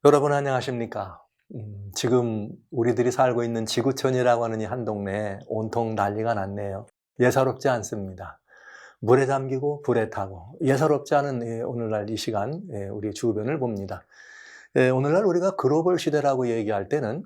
여러분 안녕하십니까? 지금 우리들이 살고 있는 지구촌이라고 하는 이 한 동네에 온통 난리가 났네요. 예사롭지 않습니다. 물에 잠기고 불에 타고 예사롭지 않은 오늘날 이 시간 우리 주변을 봅니다. 오늘날 우리가 글로벌 시대라고 얘기할 때는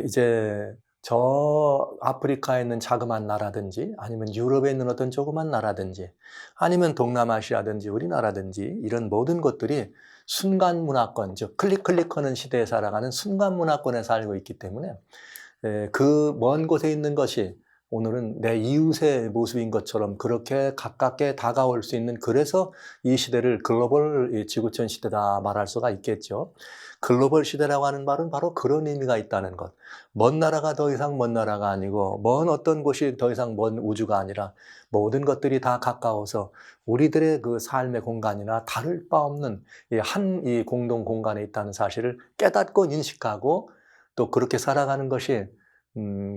이제 저 아프리카에 있는 자그마한 나라든지 아니면 유럽에 있는 어떤 조그만 나라든지 아니면 동남아시아든지 우리나라든지 이런 모든 것들이 순간 문화권, 즉 클릭하는 시대에 살아가는 순간 문화권에 살고 있기 때문에 그 먼 곳에 있는 것이 오늘은 내 이웃의 모습인 것처럼 그렇게 가깝게 다가올 수 있는, 그래서 이 시대를 글로벌 지구촌 시대다 말할 수가 있겠죠. 글로벌 시대라고 하는 말은 바로 그런 의미가 있다는 것. 먼 나라가 더 이상 먼 나라가 아니고 먼 어떤 곳이 더 이상 먼 우주가 아니라 모든 것들이 다 가까워서 우리들의 그 삶의 공간이나 다를 바 없는 이 공동 공간에 있다는 사실을 깨닫고 인식하고 또 그렇게 살아가는 것이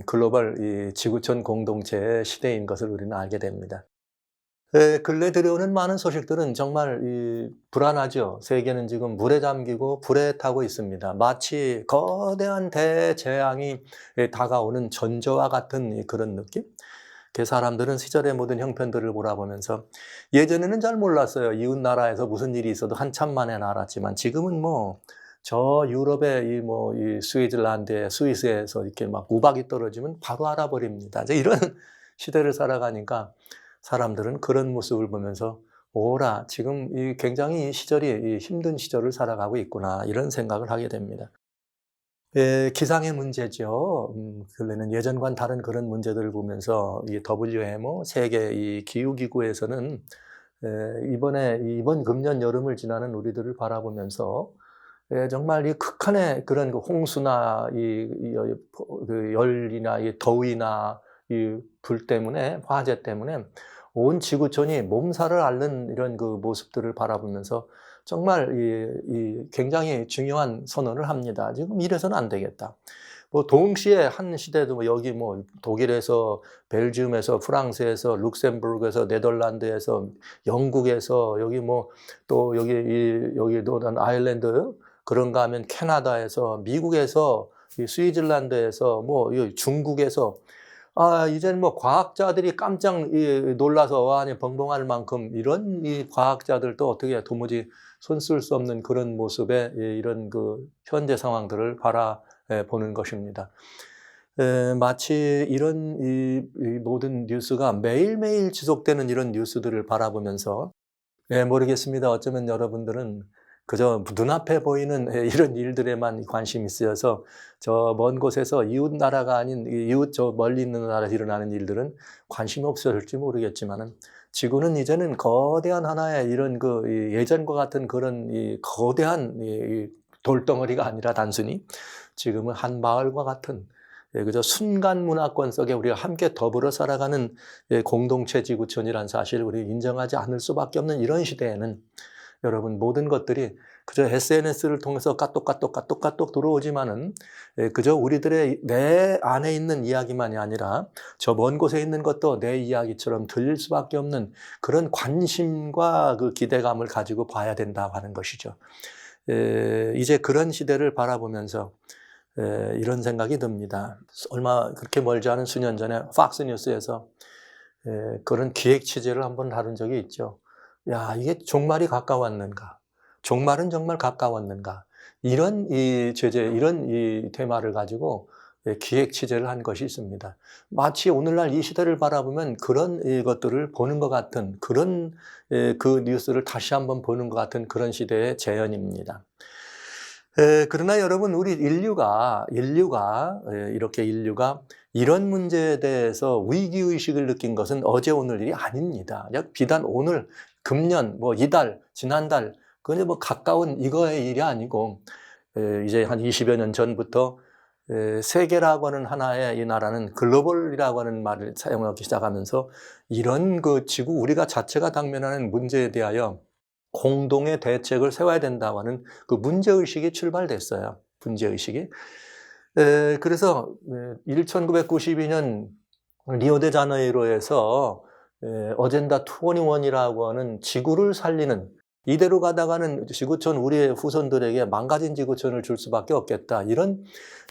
글로벌 이 지구촌 공동체의 시대인 것을 우리는 알게 됩니다. 근래 들여오는 많은 소식들은 정말 불안하죠. 세계는 지금 물에 잠기고 불에 타고 있습니다. 마치 거대한 대재앙이 다가오는 전조와 같은 그런 느낌? 그 사람들은 시절의 모든 형편들을 몰아보면서 예전에는 잘 몰랐어요. 이웃 나라에서 무슨 일이 있어도 한참 만에 알았지만 지금은 뭐 저 유럽의 이 스위tzerland의 스위스에서 이렇게 막 우박이 떨어지면 바로 알아버립니다. 이제 이런 시대를 살아가니까 사람들은 그런 모습을 보면서 오라, 지금 굉장히 이 시절이 힘든 시절을 살아가고 있구나, 이런 생각을 하게 됩니다. 기상의 문제죠. 근래는 예전과는 다른 그런 문제들을 보면서 이 WMO 세계 이 기후 기구에서는 이번 금년 여름을 지나는 우리들을 바라보면서 정말 이 극한의 그런 그 홍수나 그 열이나 이 더위나 이 불 때문에, 화재 때문에 온 지구촌이 몸살을 앓는 이런 그 모습들을 바라보면서 정말 굉장히 중요한 선언을 합니다. 지금 이래서는 안 되겠다. 뭐 동시에 한 시대도 뭐 여기 뭐 독일에서, 벨기움에서, 프랑스에서, 룩셈부르크에서, 네덜란드에서, 영국에서, 여기 뭐 또 여기 노던 아일랜드, 그런가 하면 캐나다에서, 미국에서, 스위tzerland에서, 뭐 중국에서, 이제는 뭐 과학자들이 깜짝 놀라서 아니 벙벙할 만큼 이런 이 과학자들도 어떻게 도무지 손 쓸 수 없는 그런 모습의 이런 그 현재 상황들을 바라보는 것입니다. 마치 이런 이 모든 뉴스가 매일매일 지속되는 이런 뉴스들을 바라보면서 모르겠습니다. 어쩌면 여러분들은 그저 눈앞에 보이는 이런 일들에만 관심이 쓰여서 저 먼 곳에서 이웃 나라가 아닌 이웃 저 멀리 있는 나라에서 일어나는 일들은 관심이 없으실지 모르겠지만은, 지구는 이제는 거대한 하나의 이런 예전과 같은 그런 거대한 돌덩어리가 아니라 단순히 지금은 한 마을과 같은 그저 순간 문화권 속에 우리가 함께 더불어 살아가는 공동체 지구촌이라는 사실을 우리 인정하지 않을 수밖에 없는 이런 시대에는 여러분, 모든 것들이 그저 SNS를 통해서 까똑 들어오지만은 그저 우리들의 내 안에 있는 이야기만이 아니라 저 먼 곳에 있는 것도 내 이야기처럼 들릴 수밖에 없는 그런 관심과 그 기대감을 가지고 봐야 된다고 하는 것이죠. 이제 그런 시대를 바라보면서 이런 생각이 듭니다. 얼마 그렇게 멀지 않은 수년 전에 팍스뉴스에서 그런 기획 취재를 한번 다룬 적이 있죠. 야, 이게 종말이 가까웠는가? 종말은 정말 가까웠는가? 이런 이런 테마를 가지고 기획 취재를 한 것이 있습니다. 마치 오늘날 이 시대를 바라보면 그런 것들을 보는 것 같은 그런 그 뉴스를 다시 한번 보는 것 같은 그런 시대의 재현입니다. 그러나 여러분, 우리 인류가 이렇게 이런 문제에 대해서 위기의식을 느낀 것은 어제 오늘 일이 아닙니다. 비단 오늘, 금년, 뭐 이달, 지난달, 그게 뭐 가까운 이거의 일이 아니고 이제 한 20여 년 전부터 세계라고 하는 하나의 이 나라는 글로벌이라고 하는 말을 사용하기 시작하면서 이런 그 지구 우리가 자체가 당면하는 문제에 대하여 공동의 대책을 세워야 된다고 하는 그 문제의식이 출발됐어요. 문제의식이. 그래서 1992년 리오데자네이루에서 어젠다 21이라고 하는 지구를 살리는 이대로 가다가는 지구촌 우리의 후손들에게 망가진 지구촌을 줄 수밖에 없겠다. 이런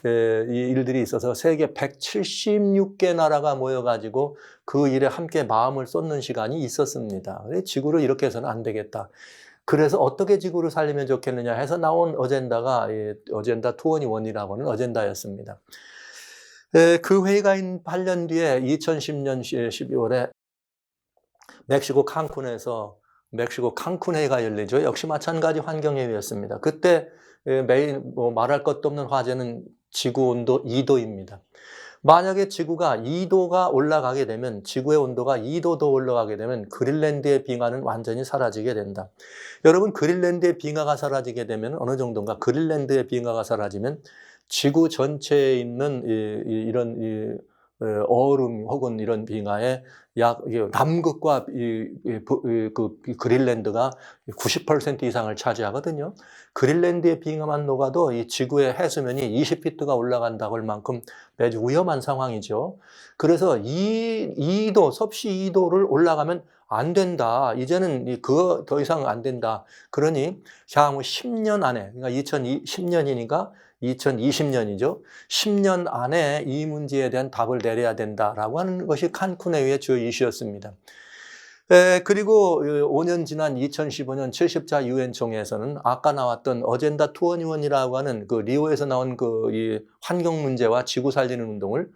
이 일들이 있어서 세계 176개 나라가 모여가지고 그 일에 함께 마음을 쏟는 시간이 있었습니다. 지구를 이렇게 해서는 안 되겠다. 그래서 어떻게 지구를 살리면 좋겠느냐 해서 나온 어젠다가 어젠다 21이라고 하는 어젠다였습니다. 그 회의가 8년 뒤에 2010년 12월에 멕시코 칸쿤 회의가 열리죠. 역시 마찬가지 환경회의였습니다. 그때 메인 말할 것도 없는 화제는 지구 온도 2도입니다. 만약에 지구가 2도가 올라가게 되면, 지구의 온도가 2도 더 올라가게 되면 그린란드의 빙하는 완전히 사라지게 된다. 여러분, 그린란드의 빙하가 사라지게 되면 어느 정도인가? 그린란드의 빙하가 사라지면 지구 전체에 있는 이런 얼음 혹은 이런 빙하의 남극과 그 그린란드가 90% 이상을 차지하거든요. 그린란드의 빙하만 녹아도 이 지구의 해수면이 20피트가 올라간다고 할 만큼 매우 위험한 상황이죠. 그래서 2도, 섭씨 2도를 올라가면 안 된다. 이제는 그거 더 이상 안 된다. 그러니 향후 10년 안에, 그러니까 2010년이니까 2020년이죠. 10년 안에 이 문제에 대한 답을 내려야 된다라고 하는 것이 칸쿤 회의의 주요 이슈였습니다. 그리고 5년 지난 2015년 70차 유엔 총회에서는 아까 나왔던 어젠다 21이라고 하는 그 리오에서 나온 이 환경 문제와 지구 살리는 운동을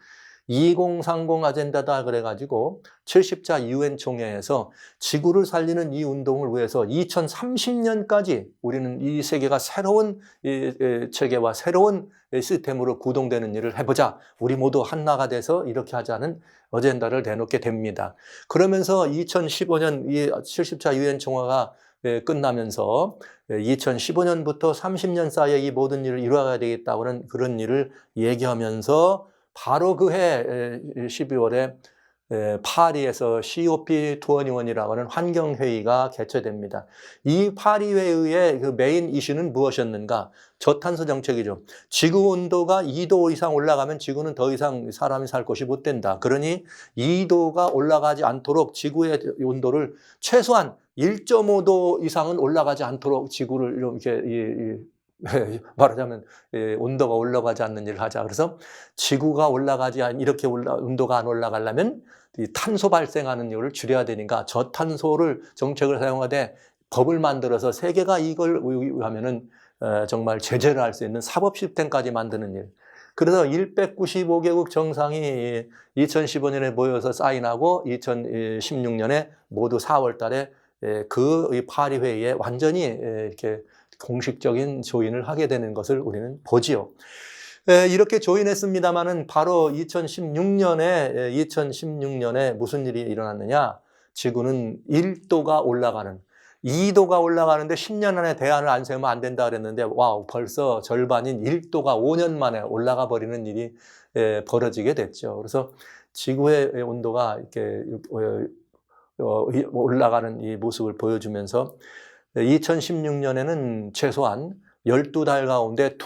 2030 아젠다다 그래가지고 70차 유엔 총회에서 지구를 살리는 이 운동을 위해서 2030년까지 우리는 이 세계가 새로운 체계와 새로운 시스템으로 구동되는 일을 해보자. 우리 모두 한나가 돼서 이렇게 하자는 어젠다를 내놓게 됩니다. 그러면서 2015년 이 70차 유엔 총회가 끝나면서 2015년부터 30년 사이에 이 모든 일을 이루어가야 되겠다는 그런 일을 얘기하면서 바로 그해 12월에 파리에서 COP21이라고 하는 환경회의가 개최됩니다. 이 파리 회의의 그 메인 이슈는 무엇이었는가? 저탄소 정책이죠. 지구 온도가 2도 이상 올라가면 지구는 더 이상 사람이 살 곳이 못 된다. 그러니 2도가 올라가지 않도록 지구의 온도를 최소한 1.5도 이상은 올라가지 않도록 지구를 이렇게 말하자면 온도가 올라가지 않는 일을 하자. 그래서 지구가 이렇게 온도가 안 올라가려면 이 탄소 발생하는 일을 줄여야 되니까 저탄소를 정책을 사용하되 법을 만들어서 세계가 이걸 하면은 정말 제재를 할 수 있는 사법 시스템까지 만드는 일. 그래서 195개국 정상이 2015년에 모여서 사인하고 2016년에 모두 4월 달에 그 파리 회의에 완전히 이렇게 공식적인 조인을 하게 되는 것을 우리는 보지요. 이렇게 조인했습니다마는 바로 2016년에 무슨 일이 일어났느냐? 지구는 1도가 올라가는, 2도가 올라가는데 10년 안에 대안을 안 세우면 안 된다 그랬는데, 와우, 벌써 절반인 1도가 5년 만에 올라가 버리는 일이 벌어지게 됐죠. 그래서 지구의 온도가 이렇게 올라가는 이 모습을 보여주면서 2016년에는 최소한 12달 가운데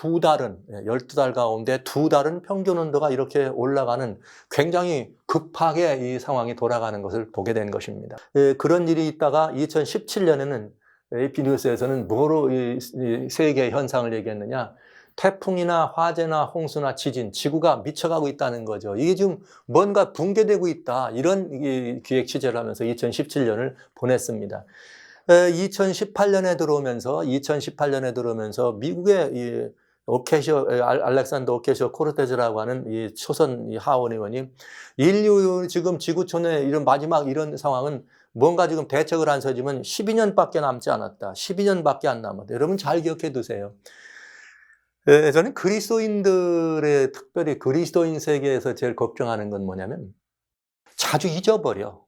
2달은 평균 온도가 이렇게 올라가는 굉장히 급하게 이 상황이 돌아가는 것을 보게 된 것입니다. 그런 일이 있다가 2017년에는 AP뉴스에서는 뭐로 이 세계의 현상을 얘기했느냐? 태풍이나 화재나 홍수나 지진, 지구가 미쳐가고 있다는 거죠. 이게 지금 뭔가 붕괴되고 있다. 이런 기획 취재를 하면서 2017년을 보냈습니다. 2018년에 들어오면서 미국의 이 알렉산더 오케시오 코르테즈라고 하는 이 초선 하원 의원이 인류 지금 지구촌의 이런 마지막 이런 상황은 뭔가 지금 대책을 안 서지면 12년밖에 남지 않았다. 12년밖에 안 남았다. 여러분 잘 기억해 두세요. 저는 그리스도인들의, 특별히 그리스도인 세계에서 제일 걱정하는 건 뭐냐면 자주 잊어버려.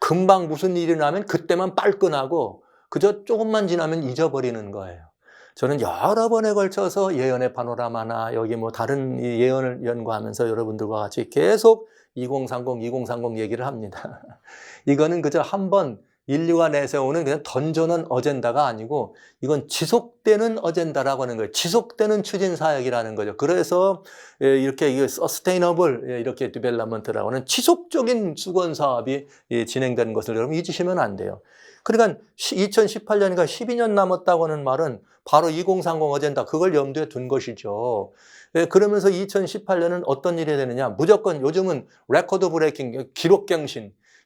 금방 무슨 일이 나면 그때만 빨끈하고 그저 조금만 지나면 잊어버리는 거예요. 저는 여러 번에 걸쳐서 예언의 파노라마나 여기 뭐 다른 예언을 연구하면서 여러분들과 같이 계속 2030 얘기를 합니다. 이거는 그저 한번 인류가 내세우는 그냥 던져놓은 어젠다가 아니고 이건 지속되는 어젠다라고 하는 거예요. 지속되는 추진 사역이라는 거죠. 그래서 이렇게 sustainable 이렇게 development라고 하는 지속적인 수건 사업이 진행되는 것을 여러분 잊으시면 안 돼요. 그러니까 2018년이니까 12년 남았다고 하는 말은 바로 2030 어젠다, 그걸 염두에 둔 것이죠. 예, 그러면서 2018년은 어떤 일이 되느냐. 무조건 요즘은 레코드 브레이킹,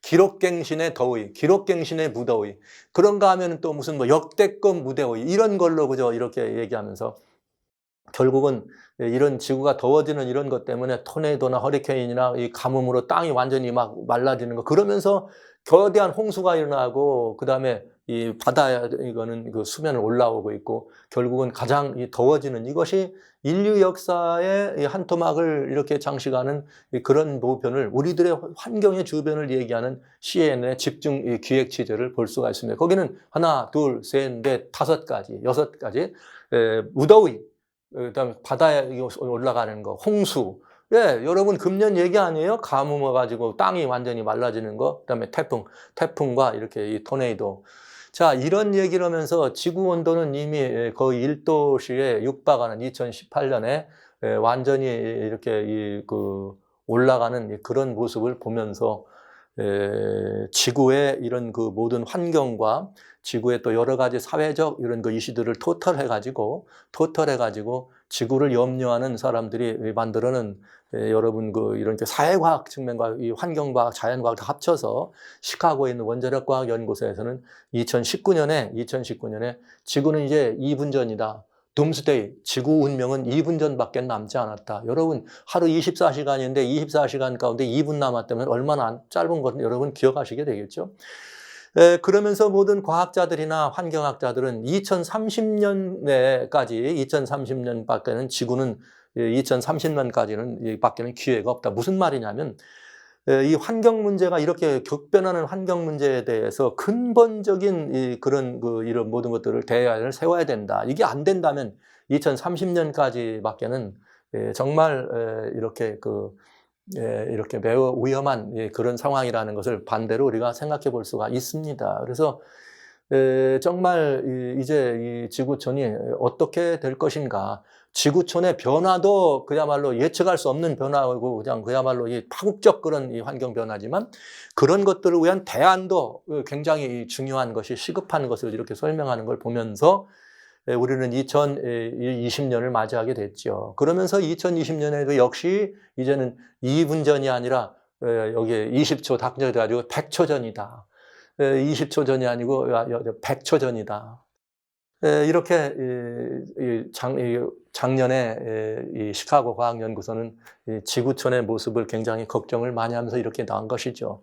기록갱신의 더위, 기록갱신의 무더위. 그런가 하면 또 무슨 뭐 역대급 무더위, 이런 걸로 그저 이렇게 얘기하면서 결국은 이런 지구가 더워지는 이런 것 때문에 토네이도나 허리케인이나 이 가뭄으로 땅이 완전히 막 말라지는 거, 그러면서 거대한 홍수가 일어나고, 그다음에 이 바다, 이거는 그 수면을 올라오고 있고, 결국은 가장 이 더워지는 이것이 인류 역사의 한 토막을 이렇게 장식하는 그런 모편을, 우리들의 환경의 주변을 얘기하는 CNN의 집중 기획 취재를 볼 수가 있습니다. 거기는 하나, 둘, 셋, 넷, 다섯 가지, 여섯 가지 무더위, 그다음에 바다에 올라가는 거, 홍수. 예, 여러분 금년 얘기 아니에요? 가뭄 와가지고 땅이 완전히 말라지는 거, 그다음에 태풍과 이렇게 이 토네이도. 자, 이런 얘기를 하면서 지구 온도는 이미 거의 1도씨에 육박하는 2018년에 완전히 이렇게 올라가는 그런 모습을 보면서 지구의 이런 그 모든 환경과 지구의 또 여러 가지 사회적 이런 그 이슈들을 토털해가지고 지구를 염려하는 사람들이 만들어낸 여러분 이런 사회과학 측면과 이 환경과학, 자연과학 다 합쳐서 시카고에 있는 원자력과학연구소에서는 2019년에 지구는 이제 2분 전이다. 둠스데이, 지구 운명은 2분 전밖에 남지 않았다. 여러분, 하루 24시간인데 24시간 가운데 2분 남았다면 얼마나 짧은 건지 여러분 기억하시게 되겠죠. 그러면서 모든 과학자들이나 환경학자들은 2030년 밖에는 지구는 2030년까지는 밖에는 기회가 없다. 무슨 말이냐면 이 환경 문제가 이렇게 격변하는 환경 문제에 대해서 근본적인 이런 모든 것들을 대안을 세워야 된다. 이게 안 된다면 2030년까지밖에는 정말 이렇게 매우 위험한 그런 상황이라는 것을 반대로 우리가 생각해 볼 수가 있습니다. 그래서 정말 이제 이 지구촌이 어떻게 될 것인가. 지구촌의 변화도 그야말로 예측할 수 없는 변화고, 그냥 그야말로 이 파국적 그런 이 환경 변화지만, 그런 것들을 위한 대안도 굉장히 중요한 것이, 시급한 것을 이렇게 설명하는 걸 보면서 우리는 2020년을 맞이하게 됐죠. 그러면서 2020년에도 역시 이제는 2분 전이 아니라 여기에 20초 닥쳐가지고 100초 전이다. 20초 전이 아니고 100초 전이다. 이렇게 작년에 이 시카고 과학연구소는 지구촌의 모습을 굉장히 걱정을 많이 하면서 이렇게 나온 것이죠.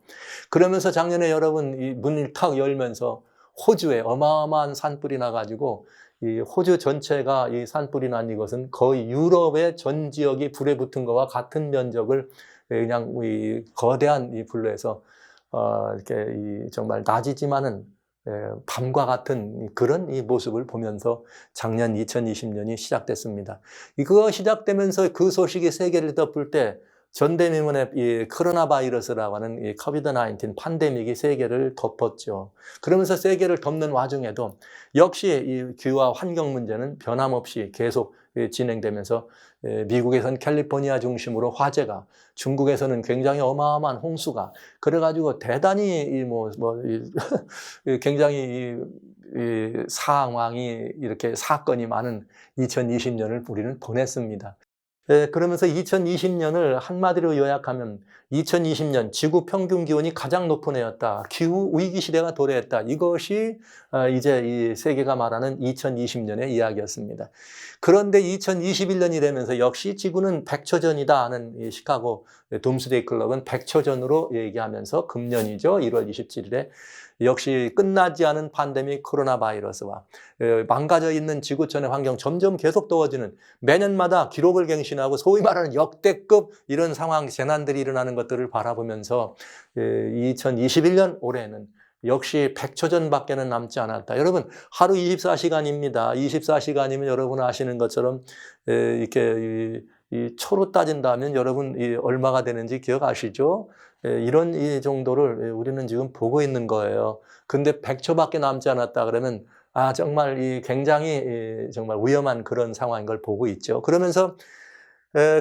그러면서 작년에 여러분 이 문을 탁 열면서 호주에 어마어마한 산불이 나가지고 이 호주 전체가 이 산불이 난 이것은 거의 유럽의 전 지역이 불에 붙은 것과 같은 면적을 그냥 이 거대한 이 불로 해서 이렇게 정말 낮이지만은 밤과 같은 그런 이 모습을 보면서 작년 2020년이 시작됐습니다. 이거 시작되면서 그 소식이 세계를 덮을 때 전대미문의 이 코로나 바이러스라고 하는 이 코비드-19 팬데믹이 세계를 덮었죠. 그러면서 세계를 덮는 와중에도 역시 이 기후와 환경 문제는 변함없이 계속 진행되면서 미국에서는 캘리포니아 중심으로 화재가, 중국에서는 굉장히 어마어마한 홍수가, 그래가지고 대단히 굉장히 이 상황이 이렇게 사건이 많은 2020년을 우리는 보냈습니다. 그러면서 2020년을 한마디로 요약하면 2020년 지구 평균 기온이 가장 높은 해였다. 기후 위기 시대가 도래했다. 이것이 이제 이 세계가 말하는 2020년의 이야기였습니다. 그런데 2021년이 되면서 역시 지구는 100초 전이다 하는 이 시카고 돔스데이 클럽은 100초 전으로 얘기하면서 금년이죠. 1월 27일에 역시 끝나지 않은 팬데믹 코로나 바이러스와 망가져 있는 지구촌의 환경, 점점 계속 더워지는, 매년마다 기록을 갱신하고 소위 말하는 역대급 이런 상황, 재난들이 일어나는 것들을 바라보면서 2021년 올해는 역시 100초 전밖에는 남지 않았다. 여러분, 하루 24시간입니다. 24시간이면 여러분 아시는 것처럼 이렇게 이 초로 따진다면 여러분 얼마가 되는지 기억하시죠? 이런 이 정도를 우리는 지금 보고 있는 거예요. 근데 100초밖에 남지 않았다 그러면 정말 이 굉장히 정말 위험한 그런 상황인 걸 보고 있죠. 그러면서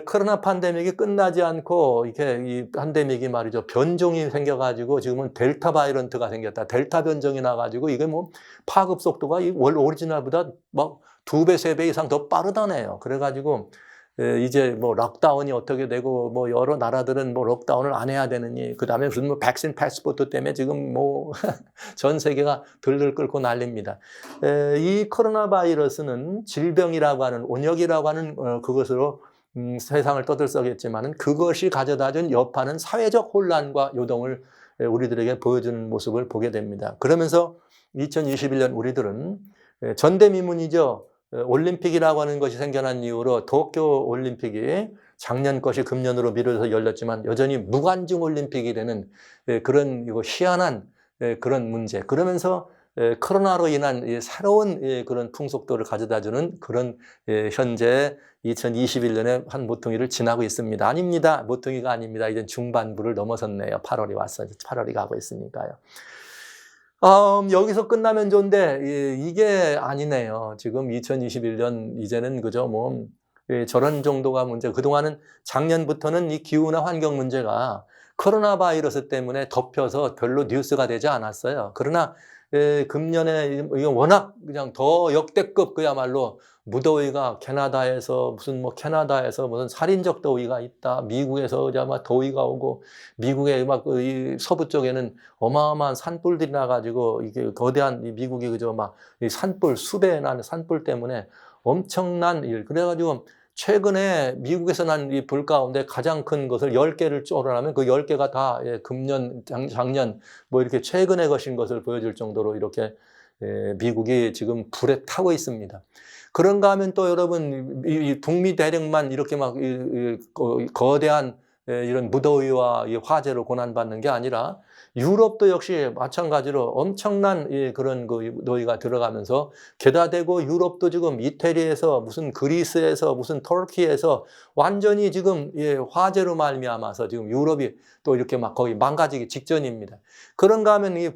코로나 팬데믹이 끝나지 않고 이렇게 이 팬데믹이 말이죠. 변종이 생겨가지고 지금은 델타 바이런트가 생겼다. 델타 변종이 나가지고 이게 뭐 파급 속도가 이 월 오리지널보다 막 2배, 3배 이상 더 빠르다네요. 그래가지고 이제 뭐 록다운이 어떻게 되고 뭐 여러 나라들은 뭐 록다운을 안 해야 되느니 그다음에 무슨 뭐 백신 패스포트 때문에 지금 뭐 전 세계가 들들 끓고 난립니다. 이 코로나 바이러스는 질병이라고 하는 온역이라고 하는 그것으로 세상을 떠들썩했지만은 그것이 가져다준 여파는 사회적 혼란과 요동을 우리들에게 보여주는 모습을 보게 됩니다. 그러면서 2021년 우리들은 전대미문이죠. 올림픽이라고 하는 것이 생겨난 이후로 도쿄 올림픽이 작년 것이 금년으로 미뤄서 열렸지만 여전히 무관중 올림픽이 되는 그런 희한한 그런 문제. 그러면서 코로나로 인한 새로운 그런 풍속도를 가져다주는 그런 현재 2021년에 한 모퉁이를 지나고 있습니다. 아닙니다. 모퉁이가 아닙니다. 이제 중반부를 넘어섰네요. 8월이 왔어요. 8월이 가고 있으니까요. 여기서 끝나면 좋은데 이게 아니네요. 지금 2021년 이제는 그저 뭐 저런 정도가 문제. 그동안은 작년부터는 이 기후나 환경 문제가 코로나 바이러스 때문에 덮여서 별로 뉴스가 되지 않았어요. 그러나 금년에 이거 워낙 그냥 더 역대급 그야말로 무더위가 캐나다에서 무슨 살인적 더위가 있다. 미국에서 아마 더위가 오고 미국의 막 이 서부 쪽에는 어마어마한 산불들이 나가지고 이게 거대한 이 미국이 그저 막 이 산불 수배에 나는 산불 때문에 엄청난 일. 그래가지고 최근에 미국에서 난 이 불 가운데 가장 큰 것을 10개를 쪼라면 그 10개가 다 금년, 작년 뭐 이렇게 최근에 것인 것을 보여줄 정도로 이렇게 미국이 지금 불에 타고 있습니다. 그런가 하면 또 여러분 이 북미 대륙만 이렇게 막 거대한 이런 무더위와 화재로 고난받는 게 아니라 유럽도 역시 마찬가지로 엄청난 그런 더위가 들어가면서 게다 대고 유럽도 지금 이태리에서 무슨 그리스에서 무슨 터키에서 완전히 지금 화재로 말미암아서 지금 유럽이 또 이렇게 막 거의 망가지기 직전입니다. 그런가 하면 이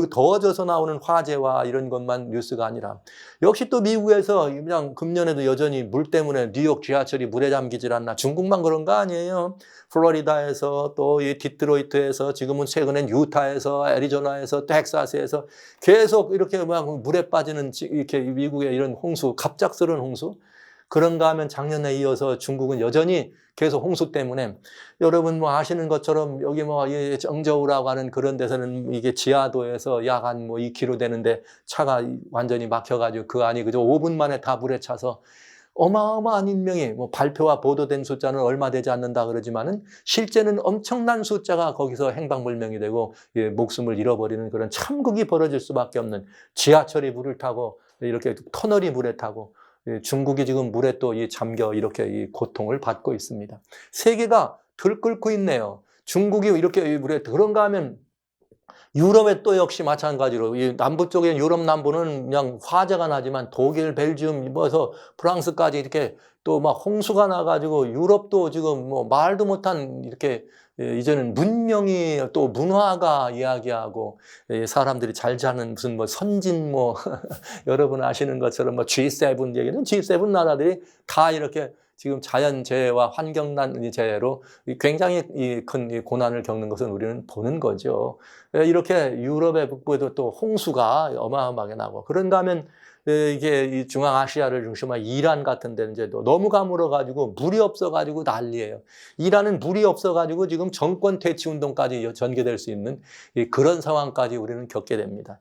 더워져서 나오는 화재와 이런 것만 뉴스가 아니라 역시 또 미국에서 그냥 금년에도 여전히 물 때문에 뉴욕 지하철이 물에 잠기질 않나. 중국만 그런 거 아니에요. 플로리다에서 또 이 디트로이트에서 지금은 최근엔 유타에서 애리조나에서 텍사스에서 계속 이렇게 막 물에 빠지는 이렇게 미국의 이런 홍수, 갑작스러운 홍수. 그런가 하면 작년에 이어서 중국은 여전히 계속 홍수 때문에 여러분 뭐 아시는 것처럼 여기 뭐 정저우라고 하는 그런 데서는 이게 지하도에서 약 한 뭐 2km 되는데 차가 완전히 막혀가지고 그 안이 그저 5분 만에 다 물에 차서 어마어마한 인명이 뭐 발표와 보도된 숫자는 얼마 되지 않는다 그러지만은 실제는 엄청난 숫자가 거기서 행방불명이 되고 목숨을 잃어버리는 그런 참극이 벌어질 수밖에 없는 지하철이 물을 타고 이렇게 터널이 물에 타고 중국이 지금 물에 또 잠겨 이렇게 이 고통을 받고 있습니다. 세계가 들끓고 있네요. 중국이 이렇게 물에 그런가 하면 유럽에 또 역시 마찬가지로 이 남부 쪽에 유럽 남부는 그냥 화재가 나지만 독일, 벨기움, 뭐서 프랑스까지 이렇게 또 막 홍수가 나가지고 유럽도 지금 뭐 말도 못한 이렇게 이제는 문명이 또 문화가 이야기하고 사람들이 잘 자는 무슨 뭐 선진 뭐 여러분 아시는 것처럼 뭐 G7 얘기는 G7 나라들이 다 이렇게 지금 자연재해와 환경난 재해로 굉장히 큰 고난을 겪는 것은 우리는 보는 거죠. 이렇게 유럽의 북부에도 또 홍수가 어마어마하게 나고 그런가 하면 이게 이 중앙아시아를 중심한 이란 같은 데는 이제 너무 가물어가지고 물이 없어가지고 난리예요. 이란은 물이 없어가지고 지금 정권 퇴치 운동까지 전개될 수 있는 그런 상황까지 우리는 겪게 됩니다.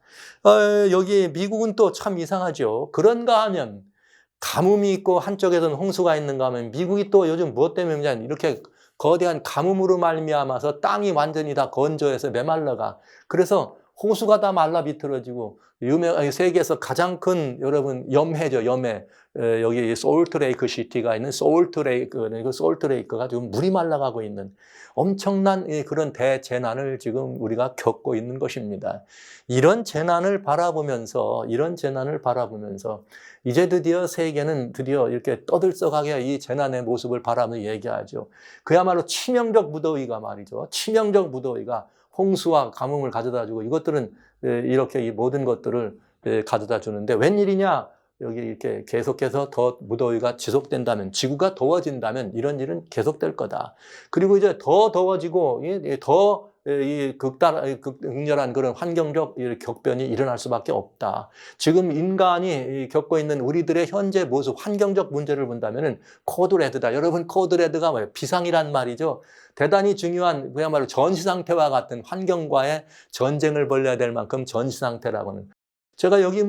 여기 미국은 또 참 이상하죠. 그런가 하면 가뭄이 있고 한쪽에서는 홍수가 있는가 하면 미국이 또 요즘 무엇 때문에 이렇게 거대한 가뭄으로 말미암아서 땅이 완전히 다 건조해서 메말라가 그래서 호수가 다 말라 비틀어지고 세계에서 가장 큰 여러분 염해죠. 염해. 여기 솔트레이크 시티가 있는 솔트레이크가 지금 물이 말라가고 있는 엄청난 그런 대재난을 지금 우리가 겪고 있는 것입니다. 이런 재난을 바라보면서 이제 드디어 세계는 드디어 이렇게 떠들썩하게 이 재난의 모습을 바라보며 얘기하죠. 그야말로 치명적 무더위가 말이죠. 치명적 무더위가 홍수와 가뭄을 가져다 주고 이것들은 이렇게 이 모든 것들을 가져다 주는데 웬일이냐? 여기 이렇게 계속해서 더 무더위가 지속된다면, 지구가 더워진다면 이런 일은 계속될 거다. 그리고 이제 더 더워지고 더 극렬한 그런 환경적 격변이 일어날 수밖에 없다. 지금 인간이 겪고 있는 우리들의 현재 모습, 환경적 문제를 본다면은 코드 레드다. 여러분, 코드 레드가 뭐예요? 비상이란 말이죠. 대단히 중요한 그야말로 전시 상태와 같은 환경과의 전쟁을 벌여야 될 만큼 전시 상태라고는. 제가 여기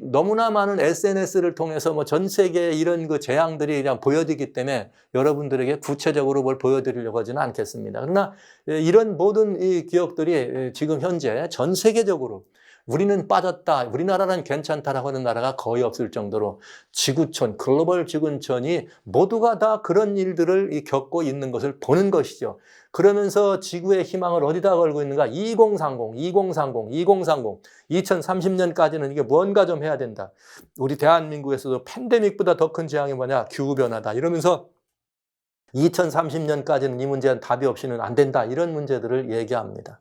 너무나 많은 SNS를 통해서 전 세계에 이런 그 재앙들이 그냥 보여지기 때문에 여러분들에게 구체적으로 뭘 보여드리려고 하지는 않겠습니다. 그러나 이런 모든 이 기억들이 지금 현재 전 세계적으로 우리는 빠졌다, 우리나라는 괜찮다라고 하는 나라가 거의 없을 정도로 지구촌, 글로벌 지구촌이 모두가 다 그런 일들을 겪고 있는 것을 보는 것이죠. 그러면서 지구의 희망을 어디다 걸고 있는가? 2030, 2030, 2030, 2030년까지는 이게 뭔가 좀 해야 된다. 우리 대한민국에서도 팬데믹보다 더 큰 재앙이 뭐냐? 기후변화다. 이러면서 2030년까지는 이 문제는 답이 없이는 안 된다. 이런 문제들을 얘기합니다.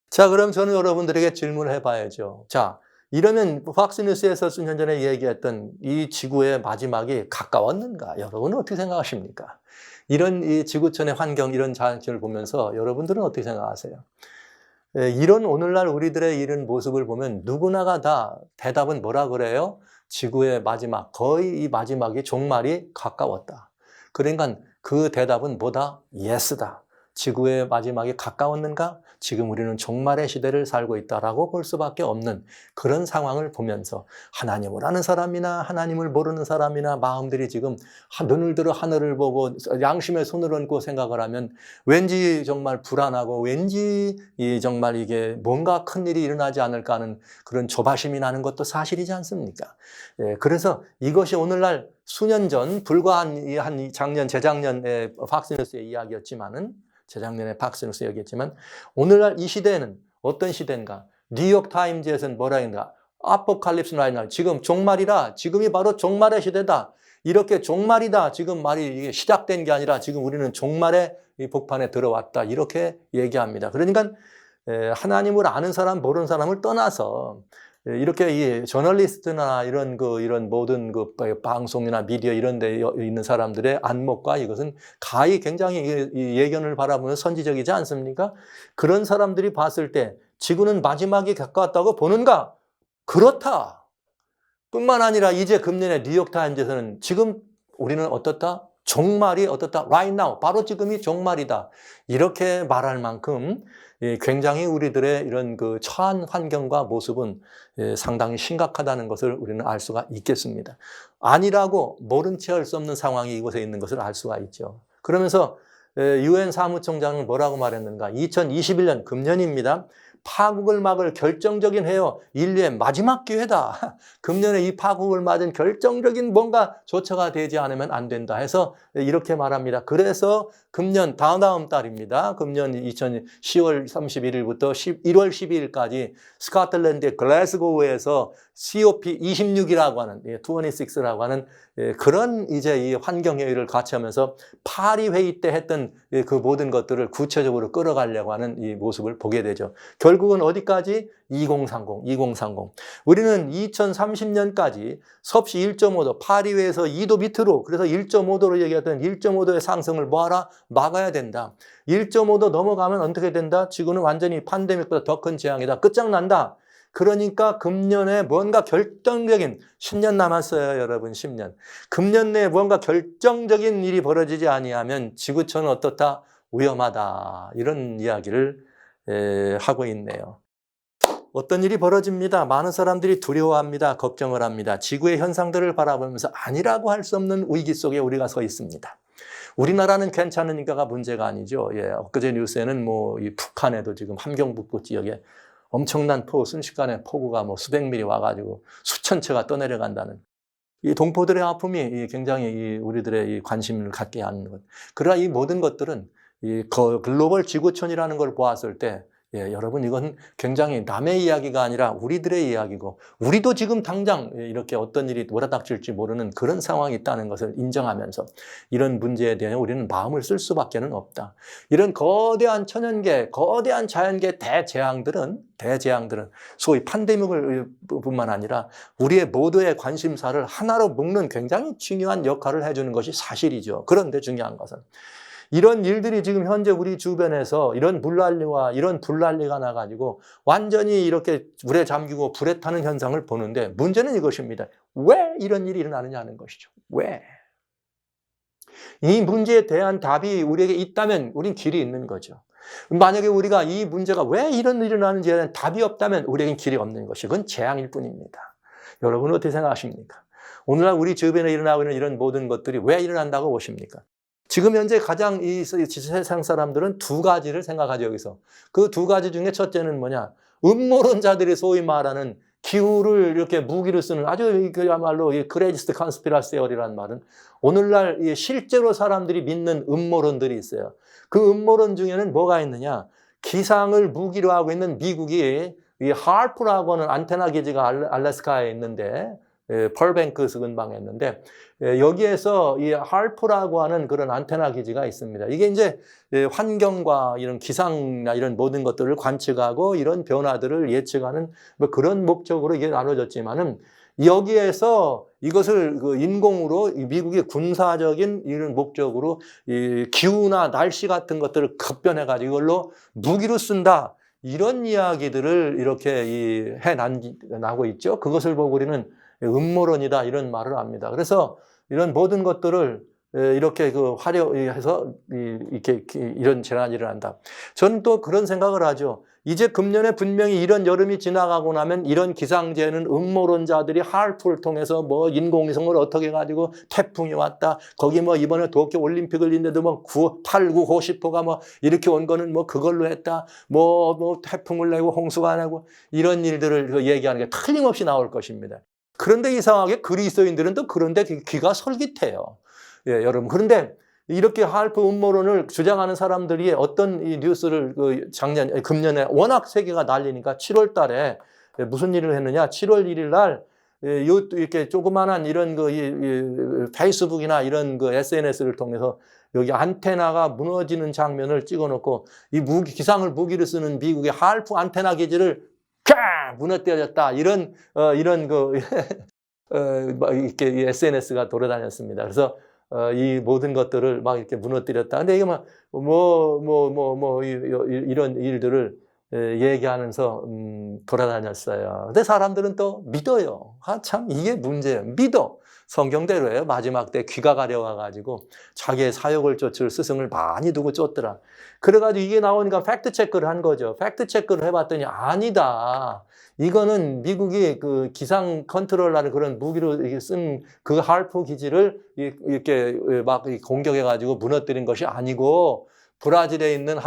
자, 그럼 저는 여러분들에게 질문을 해봐야죠. 자, 이러면 팍스뉴스에서 수년 전에 얘기했던 이 지구의 마지막이 가까웠는가? 여러분은 어떻게 생각하십니까? 이런 이 지구촌의 환경, 이런 자연을 보면서 여러분들은 어떻게 생각하세요? 이런 오늘날 우리들의 이런 모습을 보면 누구나가 다 대답은 뭐라 그래요? 지구의 마지막, 거의 이 마지막이 종말이 가까웠다. 그러니까 그 대답은 뭐다? 예스다. 지구의 마지막이 가까웠는가? 지금 우리는 종말의 시대를 살고 있다라고 볼 수밖에 없는 그런 상황을 보면서 하나님을 아는 사람이나 하나님을 모르는 사람이나 마음들이 지금 눈을 들어 하늘을 보고 양심의 손을 얹고 생각을 하면 왠지 정말 불안하고 왠지 정말 이게 뭔가 큰일이 일어나지 않을까 하는 그런 조바심이 나는 것도 사실이지 않습니까? 그래서 이것이 오늘날 수년 전 불과 한 작년, 재작년에 팍스뉴스의 이야기였지만은 재작년에 팍스뉴스 얘기했지만 오늘날 이 시대에는 어떤 시대인가? 뉴욕타임즈에서는 뭐라 했는가? 아포칼립스 라이나 지금 종말이라 지금이 바로 종말의 시대다. 이렇게 종말이다. 지금 말이 이게 시작된 게 아니라 지금 우리는 종말의 복판에 들어왔다. 이렇게 얘기합니다. 그러니까 하나님을 아는 사람, 모르는 사람을 떠나서 이렇게 이 저널리스트나 이런 모든 그 방송이나 미디어 이런 데 있는 사람들의 안목과 이것은 가히 굉장히 이 예견을 바라보는 선지적이지 않습니까? 그런 사람들이 봤을 때 지구는 마지막이 가까웠다고 보는가? 그렇다. 뿐만 아니라 이제 금년에 뉴욕타임즈에서는 지금 우리는 어떻다? 종말이 어떻다? Right now. 바로 지금이 종말이다. 이렇게 말할 만큼 굉장히 우리들의 이런 그 처한 환경과 모습은 상당히 심각하다는 것을 우리는 알 수가 있겠습니다. 아니라고 모른 채 할 수 없는 상황이 이곳에 있는 것을 알 수가 있죠. 그러면서 유엔 사무총장은 뭐라고 말했는가? 2021년 금년입니다. 파국을 막을 결정적인 해요. 인류의 마지막 기회다. 금년에 이 파국을 맞은 결정적인 뭔가 조처가 되지 않으면 안 된다 해서 이렇게 말합니다. 그래서 금년 다음 달입니다. 금년 10월 31일부터 1월 12일까지 스코틀랜드의 글래스고우에서 COP26이라고 하는 26라고 하는 그런 이제 이 환경회의를 같이 하면서 파리 회의 때 했던 그 모든 것들을 구체적으로 끌어가려고 하는 이 모습을 보게 되죠. 결국은 어디까지? 2030, 2030. 우리는 2030년까지 섭씨 1.5도, 파리회에서 2도 밑으로, 그래서 1.5도로 얘기했던 1.5도의 상승을 뭐하라? 막아야 된다. 1.5도 넘어가면 어떻게 된다? 지구는 완전히 팬데믹보다 더 큰 재앙이다. 끝장난다. 그러니까 금년에 뭔가 결정적인 10년 남았어요, 여러분. 10년. 금년 내에 뭔가 결정적인 일이 벌어지지 아니하면 지구촌은 어떻다? 위험하다. 이런 이야기를 하고 있네요. 어떤 일이 벌어집니다. 많은 사람들이 두려워합니다. 걱정을 합니다. 지구의 현상들을 바라보면서 아니라고 할 수 없는 위기 속에 우리가 서 있습니다. 우리나라는 괜찮으니까가 문제가 아니죠. 엊그제 뉴스에는 이 북한에도 지금 함경북도 지역에 엄청난 순식간에 폭우가 수백 밀리 와가지고 수천 채가 떠내려간다는 이 동포들의 아픔이 굉장히 우리들의 이 관심을 갖게 하는 것. 그러나 이 모든 것들은 이 글로벌 지구촌이라는 걸 보았을 때 여러분 이건 굉장히 남의 이야기가 아니라 우리들의 이야기고 우리도 지금 당장 이렇게 어떤 일이 몰아닥칠지 모르는 그런 상황이 있다는 것을 인정하면서 이런 문제에 대해 우리는 마음을 쓸 수밖에 없다. 이런 거대한 천연계, 거대한 자연계 대재앙들은 소위 팬데믹을 뿐만 아니라 우리의 모두의 관심사를 하나로 묶는 굉장히 중요한 역할을 해주는 것이 사실이죠. 그런데 중요한 것은 이런 일들이 지금 현재 우리 주변에서 이런 물난리와 이런 불난리가 나가지고 완전히 이렇게 물에 잠기고 불에 타는 현상을 보는데 문제는 이것입니다. 왜 이런 일이 일어나느냐 하는 것이죠. 왜? 이 문제에 대한 답이 우리에게 있다면 우린 길이 있는 거죠. 만약에 우리가 이 문제가 왜 이런 일이 일어나는지에 대한 답이 없다면 우리에겐 길이 없는 것이 그건 재앙일 뿐입니다. 여러분은 어떻게 생각하십니까? 오늘날 우리 주변에 일어나고 있는 이런 모든 것들이 왜 일어난다고 보십니까? 지금 현재 가장 이 세상 사람들은 두 가지를 생각하죠, 여기서. 그 두 가지 중에 첫째는 뭐냐? 음모론자들이 소위 말하는 기후를 이렇게 무기로 쓰는 아주 그야말로 그레이티스트 컨스피러시 테오리라는 말은 오늘날 실제로 사람들이 믿는 음모론들이 있어요. 그 음모론 중에는 뭐가 있느냐? 기상을 무기로 하고 있는 미국이 이 하프라고 하는 안테나 기지가 알래스카에 있는데 펄뱅크스 근방에 있는데 여기에서 이 하프라고 하는 그런 안테나 기지가 있습니다. 이게 이제 환경과 이런 기상이나 이런 모든 것들을 관측하고 이런 변화들을 예측하는 뭐 그런 목적으로 이게 나눠졌지만은 여기에서 이것을 그 인공으로 미국의 군사적인 이런 목적으로 이 기후나 날씨 같은 것들을 급변해가지고 이걸로 무기로 쓴다. 이런 이야기들을 이렇게 해나고 있죠. 그것을 보고 우리는 음모론이다 이런 말을 합니다. 그래서 이런 모든 것들을 이렇게 화려해서 이렇게 이런 재난이 일어난다. 저는 또 그런 생각을 하죠. 이제 금년에 분명히 이런 여름이 지나가고 나면 이런 기상재해는 음모론자들이 하프를 통해서 뭐 인공위성을 어떻게 가지고 태풍이 왔다. 거기 뭐 이번에 도쿄 올림픽을 있는데도 뭐 8, 9, 5, 10호가 뭐 이렇게 온 거는 뭐 그걸로 했다. 뭐 태풍을 내고 홍수가 나고 이런 일들을 얘기하는 게 틀림없이 나올 것입니다. 그런데 이상하게 그리스도인들은 또 그런데 귀가 솔깃해요. 여러분. 그런데 이렇게 하프 음모론을 주장하는 사람들이 어떤 이 뉴스를 금년에 워낙 세계가 난리니까 7월 달에 무슨 일을 했느냐. 7월 1일 날 이렇게 조그만한 이런 페이스북이나 이런 SNS를 통해서 여기 안테나가 무너지는 장면을 찍어 놓고 이 기상을 무기로 쓰는 미국의 하프 안테나 기지를 무너뜨렸다. 이런 이렇게 SNS가 돌아다녔습니다. 그래서 이 모든 것들을 막 이렇게 무너뜨렸다. 근데 이게 이런 일들을 얘기하면서 돌아다녔어요. 근데 사람들은 또 믿어요. 참 이게 문제예요. 믿어. 성경대로예요. 마지막 때 귀가 가려워가지고 자기의 사욕을 쫓을 스승을 많이 두고 쫓더라. 그래가지고 이게 나오니까 팩트 체크를 한 거죠. 팩트 체크를 해봤더니 아니다. 이거는 미국이 그 기상 컨트롤하는 그런 무기로 쓴 그 하프 기지를 이렇게 막 공격해가지고 무너뜨린 것이 아니고 브라질에 있는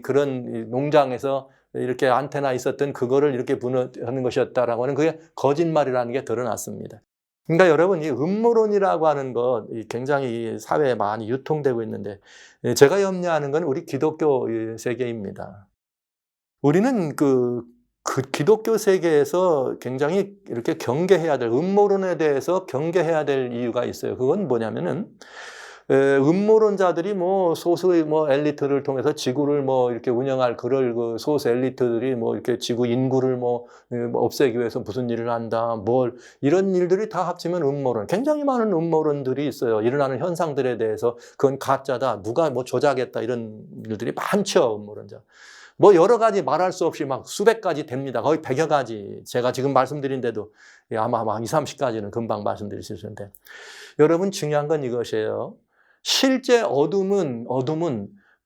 그런 농장에서 이렇게 안테나 있었던 그거를 이렇게 무너뜨리는 것이었다라고 하는 그게 거짓말이라는 게 드러났습니다. 그러니까 여러분, 이 음모론이라고 하는 것 굉장히 사회에 많이 유통되고 있는데 제가 염려하는 건 우리 기독교 세계입니다. 우리는 그 기독교 세계에서 굉장히 이렇게 경계해야 될, 음모론에 대해서 경계해야 될 이유가 있어요. 그건 뭐냐면은 음모론자들이 소수의 엘리트를 통해서 지구를 이렇게 운영할 그 소수 엘리트들이 이렇게 지구 인구를 없애기 위해서 무슨 일을 한다, 이런 일들이 다 합치면 음모론. 굉장히 많은 음모론들이 있어요. 일어나는 현상들에 대해서 그건 가짜다, 누가 조작했다, 이런 일들이 많죠, 음모론자. 여러 가지 말할 수 없이 수백 가지 됩니다. 거의 100여 가지. 제가 지금 말씀드린데도 아마 20, 30가지는 금방 말씀드릴 수 있는데. 여러분, 중요한 건 이것이에요. 실제 어둠은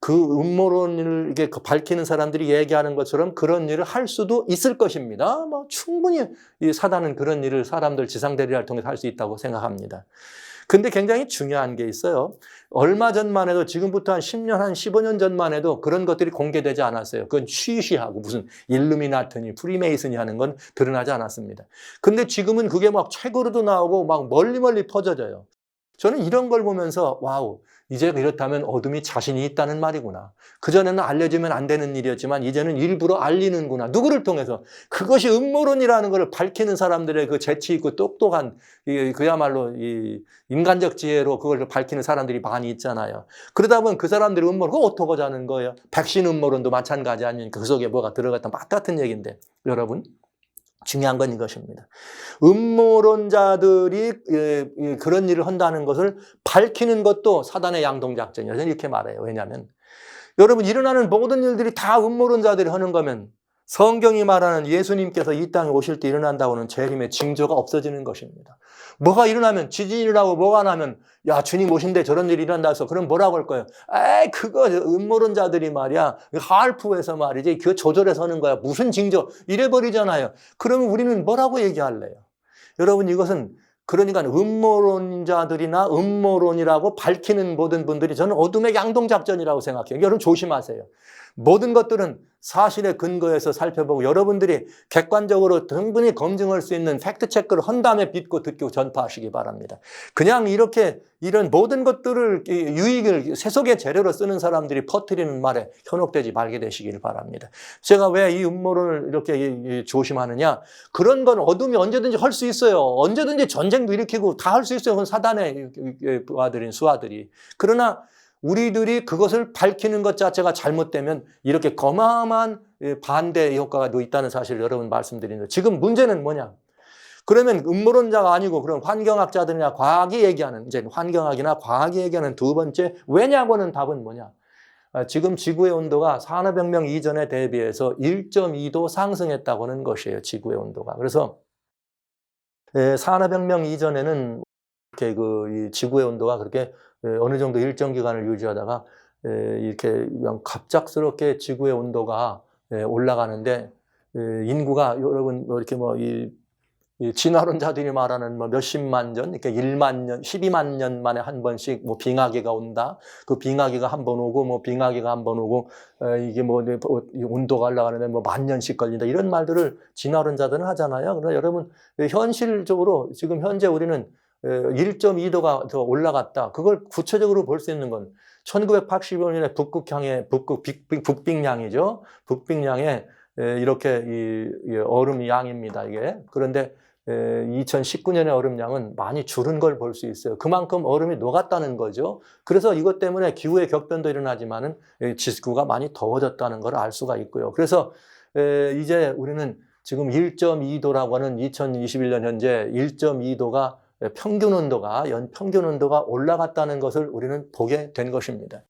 그 음모론을 이게 밝히는 사람들이 얘기하는 것처럼 그런 일을 할 수도 있을 것입니다. 충분히 이 사단은 그런 일을 사람들 지상대리를 통해서 할 수 있다고 생각합니다. 근데 굉장히 중요한 게 있어요. 얼마 전만 해도 지금부터 한 10년, 한 15년 전만 해도 그런 것들이 공개되지 않았어요. 그건 쉬쉬하고 무슨 일루미나트니, 프리메이슨이 하는 건 드러나지 않았습니다. 근데 지금은 그게 책으로도 나오고 멀리 퍼져져요. 저는 이런 걸 보면서 와우, 이제 이렇다면 어둠이 자신이 있다는 말이구나. 그전에는 알려지면 안 되는 일이었지만 이제는 일부러 알리는구나. 누구를 통해서? 그것이 음모론이라는 것을 밝히는 사람들의 그 재치 있고 똑똑한 그야말로 이 인간적 지혜로 그걸 밝히는 사람들이 많이 있잖아요. 그러다 보면 그 사람들이 음모론, 그거 어떡하고 자는 거예요? 백신 음모론도 마찬가지 아닙니까? 그 속에 뭐가 들어갔다 같은 얘기인데 여러분. 중요한 건 이것입니다. 음모론자들이 그런 일을 한다는 것을 밝히는 것도 사단의 양동작전이에요. 저는 이렇게 말해요. 왜냐하면 여러분 일어나는 모든 일들이 다 음모론자들이 하는 거면 성경이 말하는 예수님께서 이 땅에 오실 때 일어난다고는 재림의 징조가 없어지는 것입니다. 뭐가 일어나면 지진이 일어나고 뭐가 나면 야 주님 오신대 저런 일이 일어난다 해서 그럼 뭐라고 할 거예요? 에이 그거 음모론자들이 말이야 하알프에서 말이지 그 조절해서 하는 거야. 무슨 징조 이래버리잖아요. 그러면 우리는 뭐라고 얘기할래요? 여러분 이것은 그러니까 음모론자들이나 음모론이라고 밝히는 모든 분들이 저는 어둠의 양동작전이라고 생각해요. 여러분 조심하세요. 모든 것들은 사실의 근거에서 살펴보고 여러분들이 객관적으로 충분히 검증할 수 있는 팩트체크를 한 다음에 믿고 듣고 전파하시기 바랍니다. 그냥 이렇게 이런 모든 것들을 유익을 세속의 재료로 쓰는 사람들이 퍼뜨리는 말에 현혹되지 말게 되시길 바랍니다. 제가 왜 이 음모론을 이렇게 조심하느냐? 그런 건 어둠이 언제든지 할 수 있어요. 언제든지 전쟁도 일으키고 다 할 수 있어요. 그건 사단의 부하들인 수하들이. 그러나 우리들이 그것을 밝히는 것 자체가 잘못되면 이렇게 거마한 반대 효과가 있다는 사실을 여러분 말씀드리는데 지금 문제는 뭐냐? 그러면 음모론자가 아니고 그런 환경학자들이나 과학이 얘기하는 이제 환경학이나 과학이 얘기하는 두 번째 왜냐고는 답은 뭐냐? 지금 지구의 온도가 산업혁명 이전에 대비해서 1.2도 상승했다고 하는 것이에요. 지구의 온도가. 그래서 산업혁명 이전에는 이렇게 이 지구의 온도가 그렇게 어느 정도 일정 기간을 유지하다가 이렇게 그냥 갑작스럽게 지구의 온도가 올라가는데 인구가 여러분 이렇게 이 진화론자들이 말하는 몇십만 년, 이렇게 1만 년, 12만 년 만에 한 번씩 빙하기가 온다. 그 빙하기가 한 번 오고 빙하기가 한 번 오고 이게 온도가 올라가는데 10,000년씩 걸린다. 이런 말들을 진화론자들은 하잖아요. 그러나 여러분 현실적으로 지금 현재 우리는 1.2도가 더 올라갔다. 그걸 구체적으로 볼 수 있는 건 1985년에 북빙량이죠. 북빙량에 이렇게 이 얼음 양입니다. 이게. 그런데 2019년의 얼음량은 많이 줄은 걸 볼 수 있어요. 그만큼 얼음이 녹았다는 거죠. 그래서 이것 때문에 기후의 격변도 일어나지만은 지구가 많이 더워졌다는 걸 알 수가 있고요. 그래서 이제 우리는 지금 1.2도라고 하는 2021년 현재 1.2도가 평균 온도가 올라갔다는 것을 우리는 보게 된 것입니다.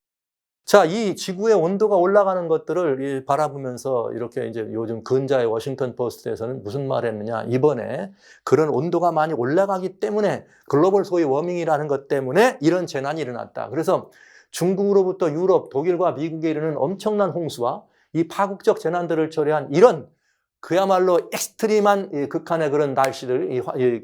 자, 이 지구의 온도가 올라가는 것들을 바라보면서 이렇게 이제 요즘 근자의 워싱턴 포스트에서는 무슨 말을 했느냐. 이번에 그런 온도가 많이 올라가기 때문에 글로벌 소위 워밍이라는 것 때문에 이런 재난이 일어났다. 그래서 중국으로부터 유럽, 독일과 미국에 이르는 엄청난 홍수와 이 파국적 재난들을 초래한 이런 그야말로 익스트림한 극한의 그런 날씨들,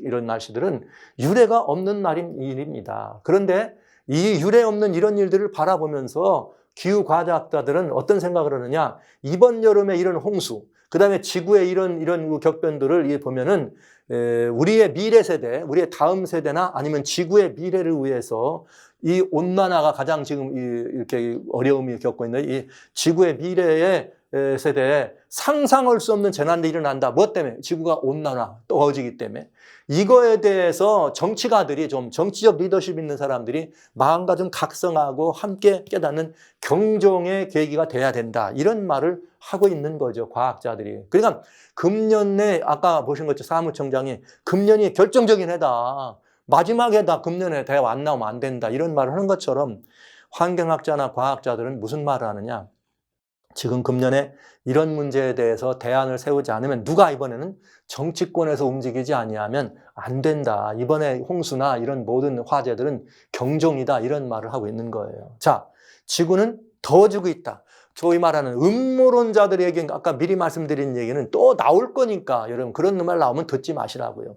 이런 날씨들은 유례가 없는 일입니다. 그런데 이 유례 없는 이런 일들을 바라보면서 기후과학자들은 어떤 생각을 하느냐. 이번 여름에 이런 홍수, 그 다음에 지구의 이런 격변들을 보면은 우리의 미래 세대, 우리의 다음 세대나 아니면 지구의 미래를 위해서 이 온난화가 가장 지금 이렇게 어려움이 겪고 있는 이 지구의 미래의 세대에 상상할 수 없는 재난들이 일어난다. 무엇 때문에? 지구가 온난화, 더워지기 때문에. 이거에 대해서 정치가들이 좀 정치적 리더십 있는 사람들이 마음과 좀 각성하고 함께 깨닫는 경종의 계기가 돼야 된다. 이런 말을 하고 있는 거죠. 과학자들이. 그러니까 금년 내 아까 보신 것처럼 사무총장이 금년이 결정적인 해다. 마지막 해다. 금년에 대화 안 나오면 안 된다. 이런 말을 하는 것처럼 환경학자나 과학자들은 무슨 말을 하느냐. 지금 금년에 이런 문제에 대해서 대안을 세우지 않으면 누가 이번에는 정치권에서 움직이지 아니하면 안 된다. 이번에 홍수나 이런 모든 화재들은 경종이다. 이런 말을 하고 있는 거예요. 자, 지구는 더워지고 있다. 소위 말하는 음모론자들의 얘기, 아까 미리 말씀드린 얘기는 또 나올 거니까 여러분 그런 말 나오면 듣지 마시라고요.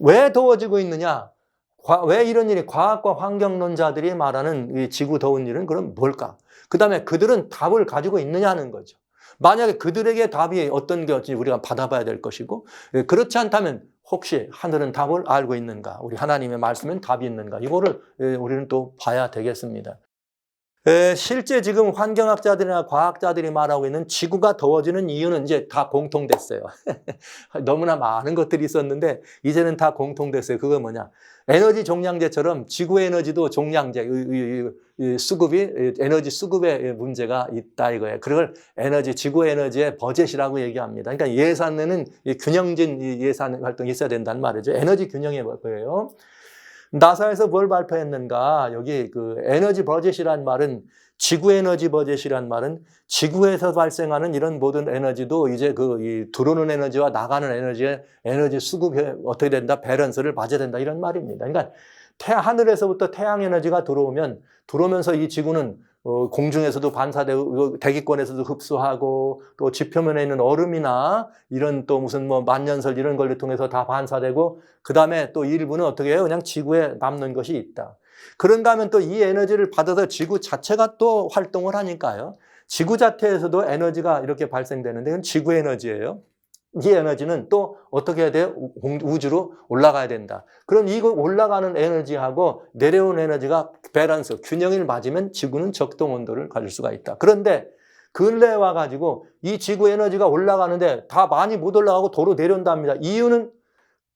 왜 더워지고 있느냐? 왜 이런 일이 과학과 환경론자들이 말하는 이 지구 더운 일은 그럼 뭘까? 그 다음에 그들은 답을 가지고 있느냐는 거죠. 만약에 그들에게 답이 어떤 것인지 우리가 받아봐야 될 것이고 그렇지 않다면 혹시 하늘은 답을 알고 있는가? 우리 하나님의 말씀엔 답이 있는가? 이거를 우리는 또 봐야 되겠습니다. 실제 지금 환경학자들이나 과학자들이 말하고 있는 지구가 더워지는 이유는 이제 다 공통됐어요. 너무나 많은 것들이 있었는데 이제는 다 공통됐어요. 그거 뭐냐? 에너지 종량제처럼 지구 에너지도 종량제, 수급이 에너지 수급에 문제가 있다 이거예요. 그걸 지구 에너지의 버젯이라고 얘기합니다. 그러니까 예산에는 균형진 예산 활동이 있어야 된다는 말이죠. 에너지 균형의 거예요. 나사에서 뭘 발표했는가? 여기 그 에너지 버젯이란 말은 지구 에너지 버젯이란 말은 지구에서 발생하는 이런 모든 에너지도 이제 들어오는 에너지와 나가는 에너지의 에너지 수급이 어떻게 된다? 밸런스를 맞아야 된다. 이런 말입니다. 그러니까 하늘에서부터 태양 에너지가 들어오면서 이 지구는 공중에서도 반사되고 대기권에서도 흡수하고 또 지표면에 있는 얼음이나 이런 또 무슨 만년설 이런 걸 통해서 다 반사되고 그다음에 또 일부는 어떻게 해요? 그냥 지구에 남는 것이 있다. 그런가 하면 또 이 에너지를 받아서 지구 자체가 또 활동을 하니까요. 지구 자체에서도 에너지가 이렇게 발생되는데 그건 지구 에너지예요. 이 에너지는 또 어떻게 해야 돼요? 우주로 올라가야 된다. 그럼 이거 올라가는 에너지하고 내려오는 에너지가 밸런스, 균형을 맞으면 지구는 적동 온도를 가질 수가 있다. 그런데 근래에 와가지고 이 지구 에너지가 올라가는데 다 많이 못 올라가고 도로 내려온답니다. 이유는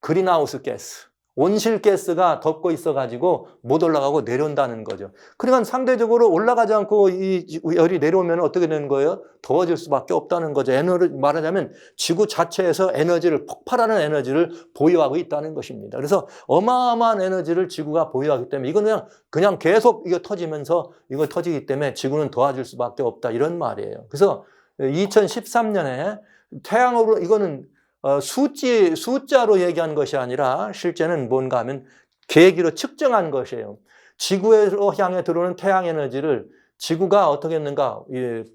그린하우스 가스. 온실가스가 덮고 있어가지고 못 올라가고 내려온다는 거죠. 그러니까 상대적으로 올라가지 않고 이 열이 내려오면 어떻게 되는 거예요? 더워질 수밖에 없다는 거죠. 말하자면 지구 자체에서 폭발하는 에너지를 보유하고 있다는 것입니다. 그래서 어마어마한 에너지를 지구가 보유하기 때문에 이거는 그냥 계속 이거 터지기 때문에 지구는 더워질 수밖에 없다. 이런 말이에요. 그래서 2013년에 태양으로 이거는 숫자로 얘기한 것이 아니라 실제는 뭔가 하면 계기로 측정한 것이에요. 지구로 향해 들어오는 태양 에너지를 지구가 어떻게 했는가?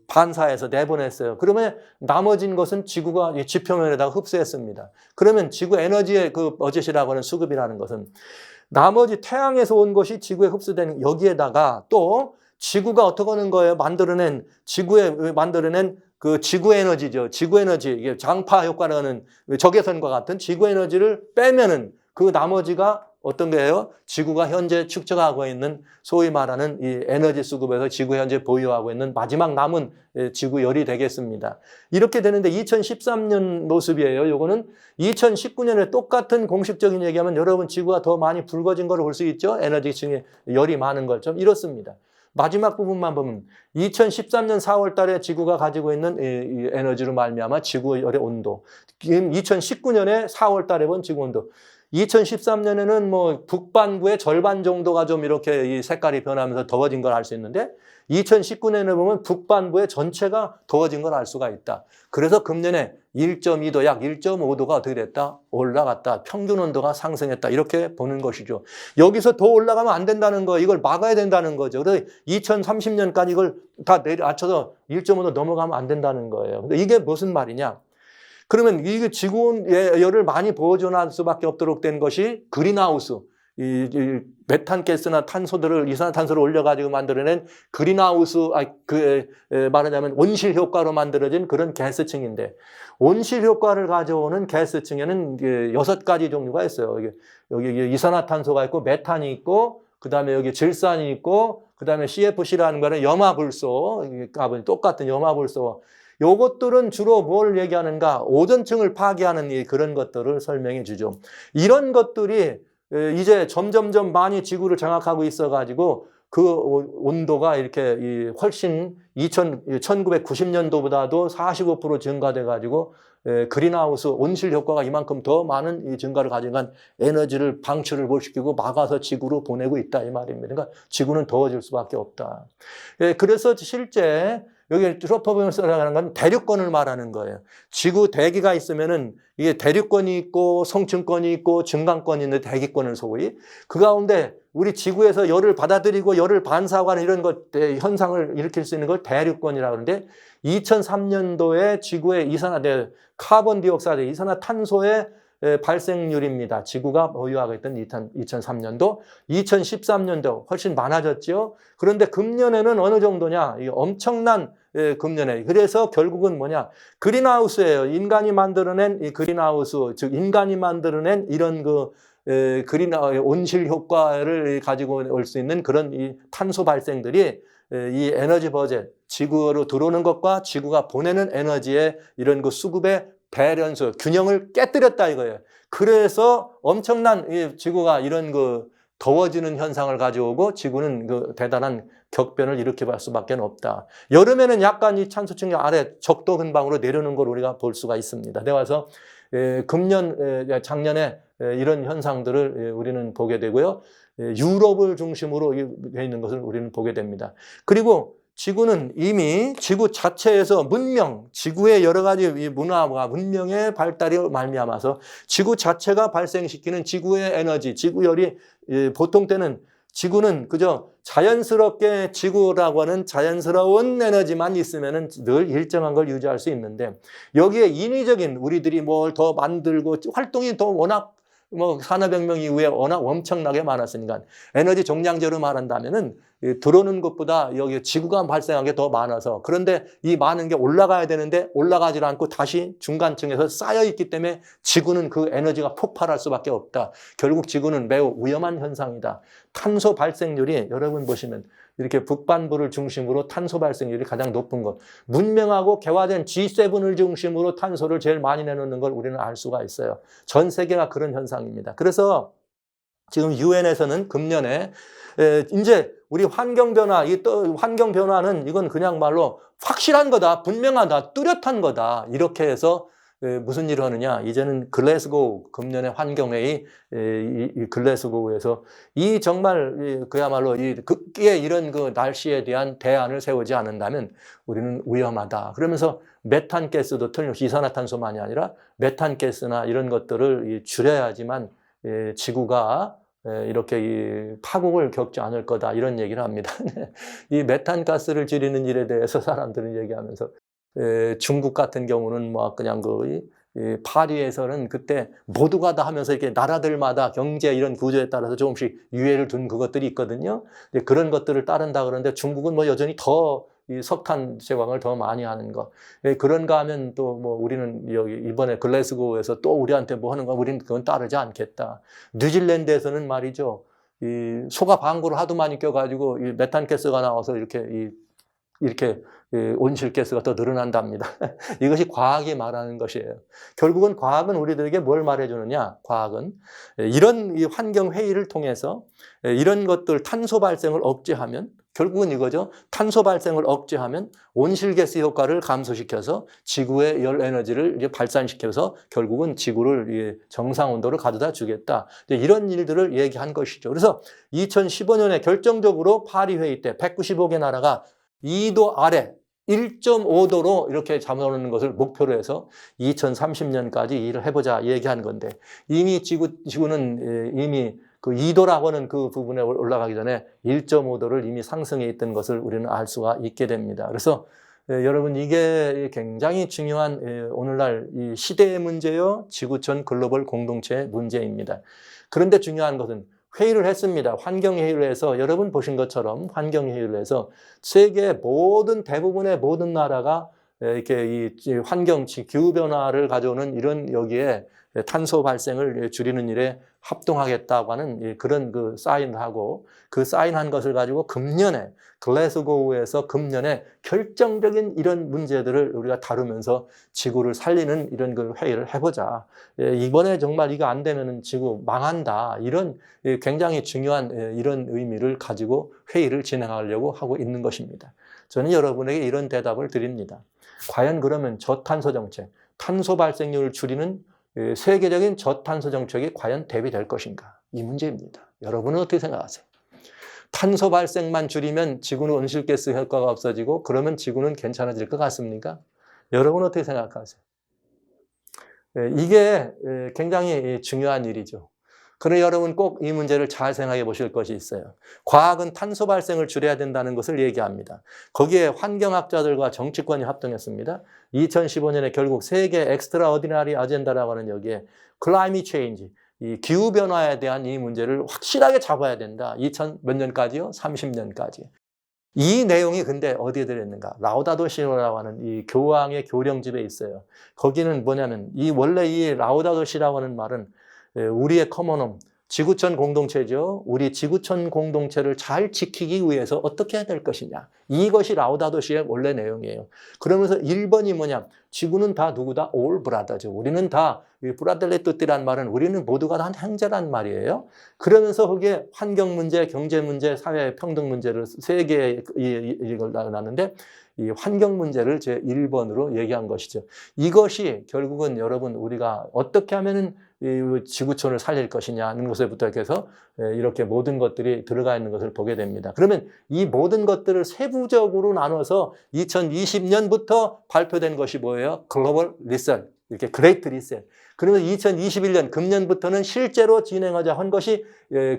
반사해서 내보냈어요. 그러면 나머진 것은 지구가 지표면에다가 흡수했습니다. 그러면 지구 에너지의 버젯이라고 하는 수급이라는 것은 나머지 태양에서 온 것이 지구에 흡수되는 여기에다가 또 지구가 어떻게 하는 거예요? 지구에 만들어낸 지구 에너지죠. 지구 에너지, 이게 장파 효과라는 적외선과 같은 지구 에너지를 빼면은 그 나머지가 어떤 거예요? 지구가 현재 축적하고 있는 소위 말하는 이 에너지 수급에서 지구 현재 보유하고 있는 마지막 남은 지구열이 되겠습니다. 이렇게 되는데 2013년 모습이에요. 요거는 2019년에 똑같은 공식적인 얘기하면 여러분 지구가 더 많이 붉어진 걸 볼 수 있죠? 에너지 층에 열이 많은 걸 좀 이렇습니다. 마지막 부분만 보면 2013년 4월 달에 지구가 가지고 있는 이 에너지로 말미암아 지구열의 온도. 2019년에 4월 달에 본 지구 온도. 2013년에는 북반구의 절반 정도가 좀 이렇게 이 색깔이 변하면서 더워진 걸 알 수 있는데 2019년에 보면 북반구의 전체가 더워진 걸 알 수가 있다. 그래서 금년에 1.2도, 약 1.5도가 어떻게 됐다? 올라갔다. 평균 온도가 상승했다. 이렇게 보는 것이죠. 여기서 더 올라가면 안 된다는 거, 이걸 막아야 된다는 거죠. 그래서 2030년까지 이걸 다 낮춰서 1.5도 넘어가면 안 된다는 거예요. 근데 이게 무슨 말이냐? 그러면 이게 지구열을 많이 보존할 수밖에 없도록 된 것이 그린하우스, 이 메탄가스나 이산화탄소를 올려가지고 만들어낸 말하자면 온실 효과로 만들어진 그런 가스층인데, 온실 효과를 가져오는 가스층에는 6가지 종류가 있어요. 여기 이산화탄소가 있고, 메탄이 있고, 그 다음에 여기 질산이 있고, 그 다음에 CFC라는 거는 염화불소, 똑같은 염화불소. 요것들은 주로 뭘 얘기하는가? 오존층을 파괴하는 그런 것들을 설명해 주죠. 이런 것들이 이제 점점점 많이 지구를 장악하고 있어가지고 그 온도가 이렇게 훨씬 1990년도보다도 45% 증가돼가지고 그린하우스 온실 효과가 이만큼 더 많은 이 증가를 가져간 에너지를 방출을 못시키고 막아서 지구로 보내고 있다 이 말입니다. 그러니까 지구는 더워질 수밖에 없다. 그래서 실제 여기 트로포스피어라는 건 대륙권을 말하는 거예요. 지구 대기가 있으면은 이게 대륙권이 있고 성층권이 있고 증강권이 있는데 대기권을 소위 그 가운데 우리 지구에서 열을 받아들이고 열을 반사하는 이런 현상을 일으킬 수 있는 걸 대륙권이라고 하는데 2003년도에 지구의 카본 디옥사이드, 이산화탄소의 발생률입니다. 지구가 보유하고 있던 2003년도, 2013년도 훨씬 많아졌죠. 그런데 금년에는 어느 정도냐? 이 엄청난 금년에. 그래서 결국은 뭐냐? 그린하우스예요. 인간이 만들어낸 이 그린하우스, 즉 인간이 만들어낸 이런 온실 효과를 가지고 올 수 있는 그런 이 탄소 발생들이 이 에너지 버젯, 지구로 들어오는 것과 지구가 보내는 에너지의 이런 수급의 밸런스, 균형을 깨뜨렸다 이거예요. 그래서 엄청난 지구가 이런 더워지는 현상을 가져오고 지구는 대단한 격변을 일으킬 수밖에 없다. 여름에는 약간 이 찬수층이 아래 적도 근방으로 내려오는 걸 우리가 볼 수가 있습니다. 그래서 작년에 이런 현상들을 우리는 보게 되고요. 유럽을 중심으로 되어 있는 것을 우리는 보게 됩니다. 그리고 지구는 이미 지구 자체에서 지구의 여러 가지 문화와 문명의 발달이 말미암아서 지구 자체가 발생시키는 지구의 에너지, 지구열이 보통 때는 지구는 그저 자연스럽게 지구라고 하는 자연스러운 에너지만 있으면 늘 일정한 걸 유지할 수 있는데 여기에 인위적인 우리들이 뭘 더 만들고 활동이 더 워낙 산업혁명 이후에 워낙 엄청나게 많았으니까 에너지 종량제로 말한다면은 들어오는 것보다 여기 지구가 발생한 게 더 많아서 그런데 이 많은 게 올라가야 되는데 올라가지 않고 다시 중간층에서 쌓여 있기 때문에 지구는 그 에너지가 폭발할 수밖에 없다. 결국 지구는 매우 위험한 현상이다. 탄소 발생률이 여러분 보시면 이렇게 북반부를 중심으로 탄소 발생률이 가장 높은 것. 문명하고 개화된 G7을 중심으로 탄소를 제일 많이 내놓는 걸 우리는 알 수가 있어요. 전 세계가 그런 현상입니다. 그래서 지금 유엔에서는 금년에 이제 우리 환경변화, 환경변화는 이건 그냥 말로 확실한 거다, 분명하다, 뚜렷한 거다. 이렇게 해서 무슨 일을 하느냐. 이제는 글래스고우, 금년의 환경회의, 이 글래스고우에서 이 정말 그야말로 이 극기의 이런 날씨에 대한 대안을 세우지 않는다면 우리는 위험하다. 그러면서 메탄가스도 틀림없이 이산화탄소만이 아니라 메탄가스나 이런 것들을 줄여야지만 지구가 이렇게 이 파국을 겪지 않을 거다 이런 얘기를 합니다. 이 메탄가스를 줄이는 일에 대해서 사람들은 얘기하면서 중국 같은 경우는 그냥 파리에서는 그때 모두가 다 하면서 이렇게 나라들마다 경제 이런 구조에 따라서 조금씩 유예를 둔 그것들이 있거든요. 그런 것들을 따른다 그러는데 중국은 여전히 더 이 석탄 제광을 더 많이 하는 거. 그런가 하면 또 우리는 여기 이번에 글래스고우에서 또 우리한테 하는 거 우리는 그건 따르지 않겠다. 뉴질랜드에서는 말이죠. 이 소가 방구를 하도 많이 껴가지고 이 메탄가스가 나와서 이렇게 온실가스가 더 늘어난답니다. 이것이 과학이 말하는 것이에요. 결국은 과학은 우리들에게 뭘 말해주느냐? 과학은 이런 이 환경회의를 통해서 이런 것들 탄소 발생을 억제하면 결국은 이거죠. 탄소 발생을 억제하면 온실가스 효과를 감소시켜서 지구의 열 에너지를 발산시켜서 결국은 지구를 정상 온도를 가져다 주겠다. 이런 일들을 얘기한 것이죠. 그래서 2015년에 결정적으로 파리 회의 때 195개 나라가 2도 아래 1.5도로 이렇게 잡아놓는 것을 목표로 해서 2030년까지 일을 해보자 얘기한 건데 이미 지구는 이미 2도라고 하는 그 부분에 올라가기 전에 1.5도를 이미 상승해 있던 것을 우리는 알 수가 있게 됩니다. 그래서 여러분 이게 굉장히 중요한 오늘날 이 시대의 문제요. 지구촌 글로벌 공동체의 문제입니다. 그런데 중요한 것은 회의를 했습니다. 환경회의를 해서 여러분 보신 것처럼 환경회의를 해서 세계 대부분의 모든 나라가 이렇게 이 환경, 기후변화를 가져오는 이런 여기에 탄소 발생을 줄이는 일에 합동하겠다고 하는 그런 사인을 하고 그 사인한 것을 가지고 금년에 글래스고우에서 금년에 결정적인 이런 문제들을 우리가 다루면서 지구를 살리는 이런 회의를 해보자. 이번에 정말 이거 안 되면 지구 망한다. 이런 굉장히 중요한 이런 의미를 가지고 회의를 진행하려고 하고 있는 것입니다. 저는 여러분에게 이런 대답을 드립니다. 과연 그러면 저탄소 정책, 탄소 발생률을 줄이는 세계적인 저탄소 정책이 과연 대비될 것인가? 이 문제입니다. 여러분은 어떻게 생각하세요? 탄소 발생만 줄이면 지구는 온실가스 효과가 없어지고 그러면 지구는 괜찮아질 것 같습니까? 여러분은 어떻게 생각하세요? 이게 굉장히 중요한 일이죠. 그러나 여러분 꼭 이 문제를 잘 생각해 보실 것이 있어요. 과학은 탄소 발생을 줄여야 된다는 것을 얘기합니다. 거기에 환경학자들과 정치권이 합동했습니다. 2015년에 결국 세계 엑스트라오디너리 아젠다라고 하는 여기에 클라이밋 체인지, 이 기후변화에 대한 이 문제를 확실하게 잡아야 된다. 2000 몇 년까지요? 30년까지. 이 내용이 근데 어디에 들어있는가? 라우다도 시라고 하는 이 교황의 교령집에 있어요. 거기는 뭐냐면 원래 이 라우다도 시라고 하는 말은 우리의 커먼홈, 지구촌 공동체죠. 우리 지구촌 공동체를 잘 지키기 위해서 어떻게 해야 될 것이냐. 이것이 라우다도 시의 원래 내용이에요. 그러면서 1번이 뭐냐. 지구는 다 누구다? all brother죠. 우리는 다 브라델레 뚜띠란 말은 우리는 모두가 다 형제란 말이에요. 그러면서 거기에 환경 문제, 경제 문제, 사회 평등 문제를 세 개의 이걸 나눴는데 이 환경 문제를 제 1번으로 얘기한 것이죠. 이것이 결국은 여러분 우리가 어떻게 하면은 이 지구촌을 살릴 것이냐 하는 것에부터 해서 이렇게 모든 것들이 들어가 있는 것을 보게 됩니다. 그러면 이 모든 것들을 세부적으로 나눠서 2020년부터 발표된 것이 뭐예요? 글로벌 리셋, 이렇게 그레이트 리셋. 그러면 2021년 금년부터는 실제로 진행하자 한 것이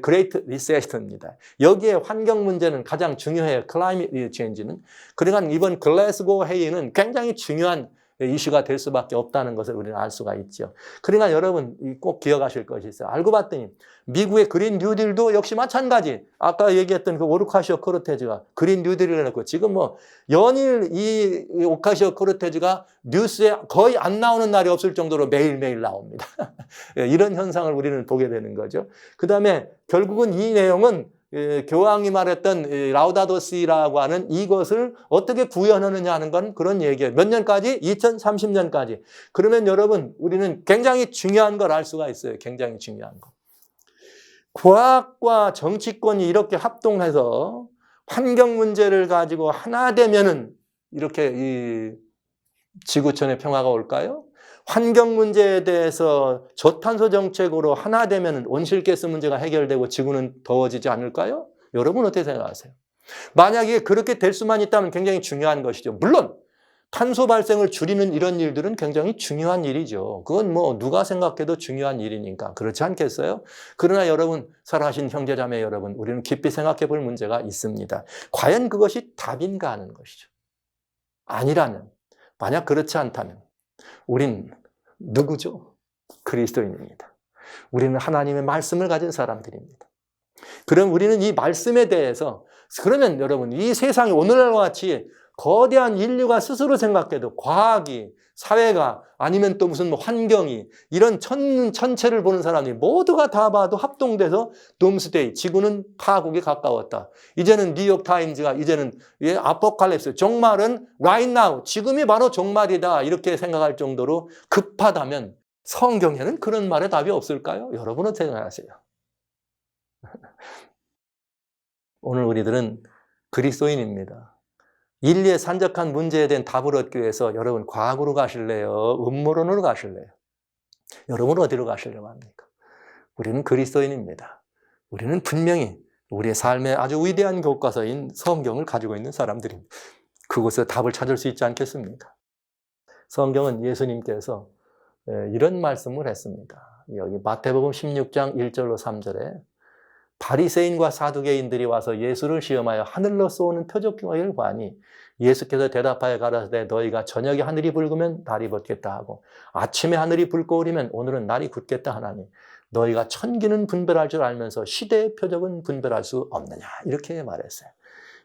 그레이트 리셋입니다. 여기에 환경 문제는 가장 중요해요. 클라이밋 체인지는. 그러니까 이번 글래스고 회의는 굉장히 중요한 이슈가 될 수밖에 없다는 것을 우리는 알 수가 있죠. 그러니까 여러분 꼭 기억하실 것이 있어요. 알고 봤더니 미국의 그린 뉴딜도 역시 마찬가지. 아까 얘기했던 그 오르카시오 코르테즈가 그린 뉴딜을 해놓고 지금 뭐 연일 이 오카시오 코르테즈가 뉴스에 거의 안 나오는 날이 없을 정도로 매일매일 나옵니다. 이런 현상을 우리는 보게 되는 거죠. 그 다음에 결국은 이 내용은 교황이 말했던 라우다도시라고 하는 이것을 어떻게 구현하느냐 하는 건 그런 얘기예요. 몇 년까지? 2030년까지. 그러면 여러분 우리는 굉장히 중요한 걸 알 수가 있어요. 굉장히 중요한 거. 과학과 정치권이 이렇게 합동해서 환경 문제를 가지고 하나 되면은 이렇게 이 지구촌의 평화가 올까요? 환경 문제에 대해서 저탄소 정책으로 하나 되면 온실가스 문제가 해결되고 지구는 더워지지 않을까요? 여러분 어떻게 생각하세요? 만약에 그렇게 될 수만 있다면 굉장히 중요한 것이죠. 물론 탄소 발생을 줄이는 이런 일들은 굉장히 중요한 일이죠. 그건 뭐 누가 생각해도 중요한 일이니까 그렇지 않겠어요? 그러나 여러분 살아가신 형제자매 여러분 우리는 깊이 생각해 볼 문제가 있습니다. 과연 그것이 답인가 하는 것이죠. 아니라면 만약 그렇지 않다면 우린 누구죠? 그리스도인입니다. 우리는 하나님의 말씀을 가진 사람들입니다. 그럼 우리는 이 말씀에 대해서 그러면 여러분 이 세상이 오늘날과 같이 거대한 인류가 스스로 생각해도 과학이 사회가 아니면 또 무슨 환경이 이런 천체를 보는 사람이 모두가 다 봐도 합동돼서 돔스데이 지구는 파국에 가까웠다. 이제는 뉴욕타임즈가 이제는 아포칼립스 종말은 right now 지금이 바로 종말이다 이렇게 생각할 정도로 급하다면 성경에는 그런 말에 답이 없을까요? 여러분은 어떻게 생각하세요? 오늘 우리들은 그리스도인입니다. 인류의 산적한 문제에 대한 답을 얻기 위해서 여러분 과학으로 가실래요? 음모론으로 가실래요? 여러분은 어디로 가시려고 합니까? 우리는 그리스도인입니다. 우리는 분명히 우리의 삶의 아주 위대한 교과서인 성경을 가지고 있는 사람들입니다. 그곳에서 답을 찾을 수 있지 않겠습니까? 성경은 예수님께서 이런 말씀을 했습니다. 여기 마태복음 16장 1절로 3절에 바리새인과 사두개인들이 와서 예수를 시험하여 하늘로 쏘는 표적을 보아니 예수께서 대답하여 가라사대 너희가 저녁에 하늘이 붉으면 달이 벗겠다 하고 아침에 하늘이 붉고 오리면 오늘은 날이 굳겠다 하나니 너희가 천기는 분별할 줄 알면서 시대의 표적은 분별할 수 없느냐 이렇게 말했어요.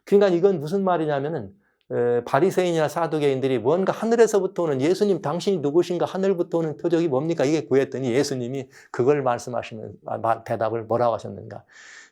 그러니까 이건 무슨 말이냐면은 바리새인이나 사두개인들이 뭔가 하늘에서부터 오는 예수님 당신이 누구신가 하늘부터 오는 표적이 뭡니까? 이게 구했더니 예수님이 그걸 말씀하시면 대답을 뭐라고 하셨는가?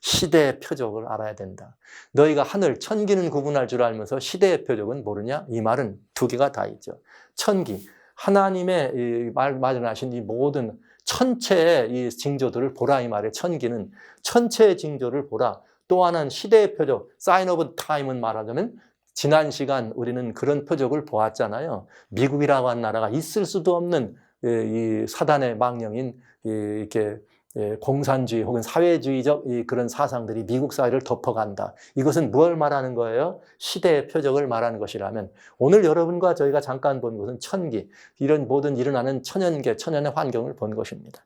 시대의 표적을 알아야 된다. 너희가 하늘 천기는 구분할 줄 알면서 시대의 표적은 모르냐? 이 말은 두 개가 다 있죠. 천기 하나님의 마련하신 이 모든 천체의 이 징조들을 보라 이 말에 천기는 천체의 징조를 보라. 또 하나는 시대의 표적 sign of time은 말하자면 지난 시간 우리는 그런 표적을 보았잖아요. 미국이라고 하는 나라가 있을 수도 없는 이 사단의 망령인 이렇게 공산주의 혹은 사회주의적 그런 사상들이 미국 사회를 덮어간다. 이것은 뭘 말하는 거예요? 시대의 표적을 말하는 것이라면 오늘 여러분과 저희가 잠깐 본 것은 천기, 이런 모든 일어나는 천연계, 천연의 환경을 본 것입니다.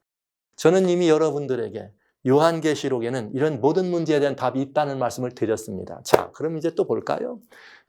저는 이미 여러분들에게 요한계시록에는 이런 모든 문제에 대한 답이 있다는 말씀을 드렸습니다. 자, 그럼 이제 또 볼까요?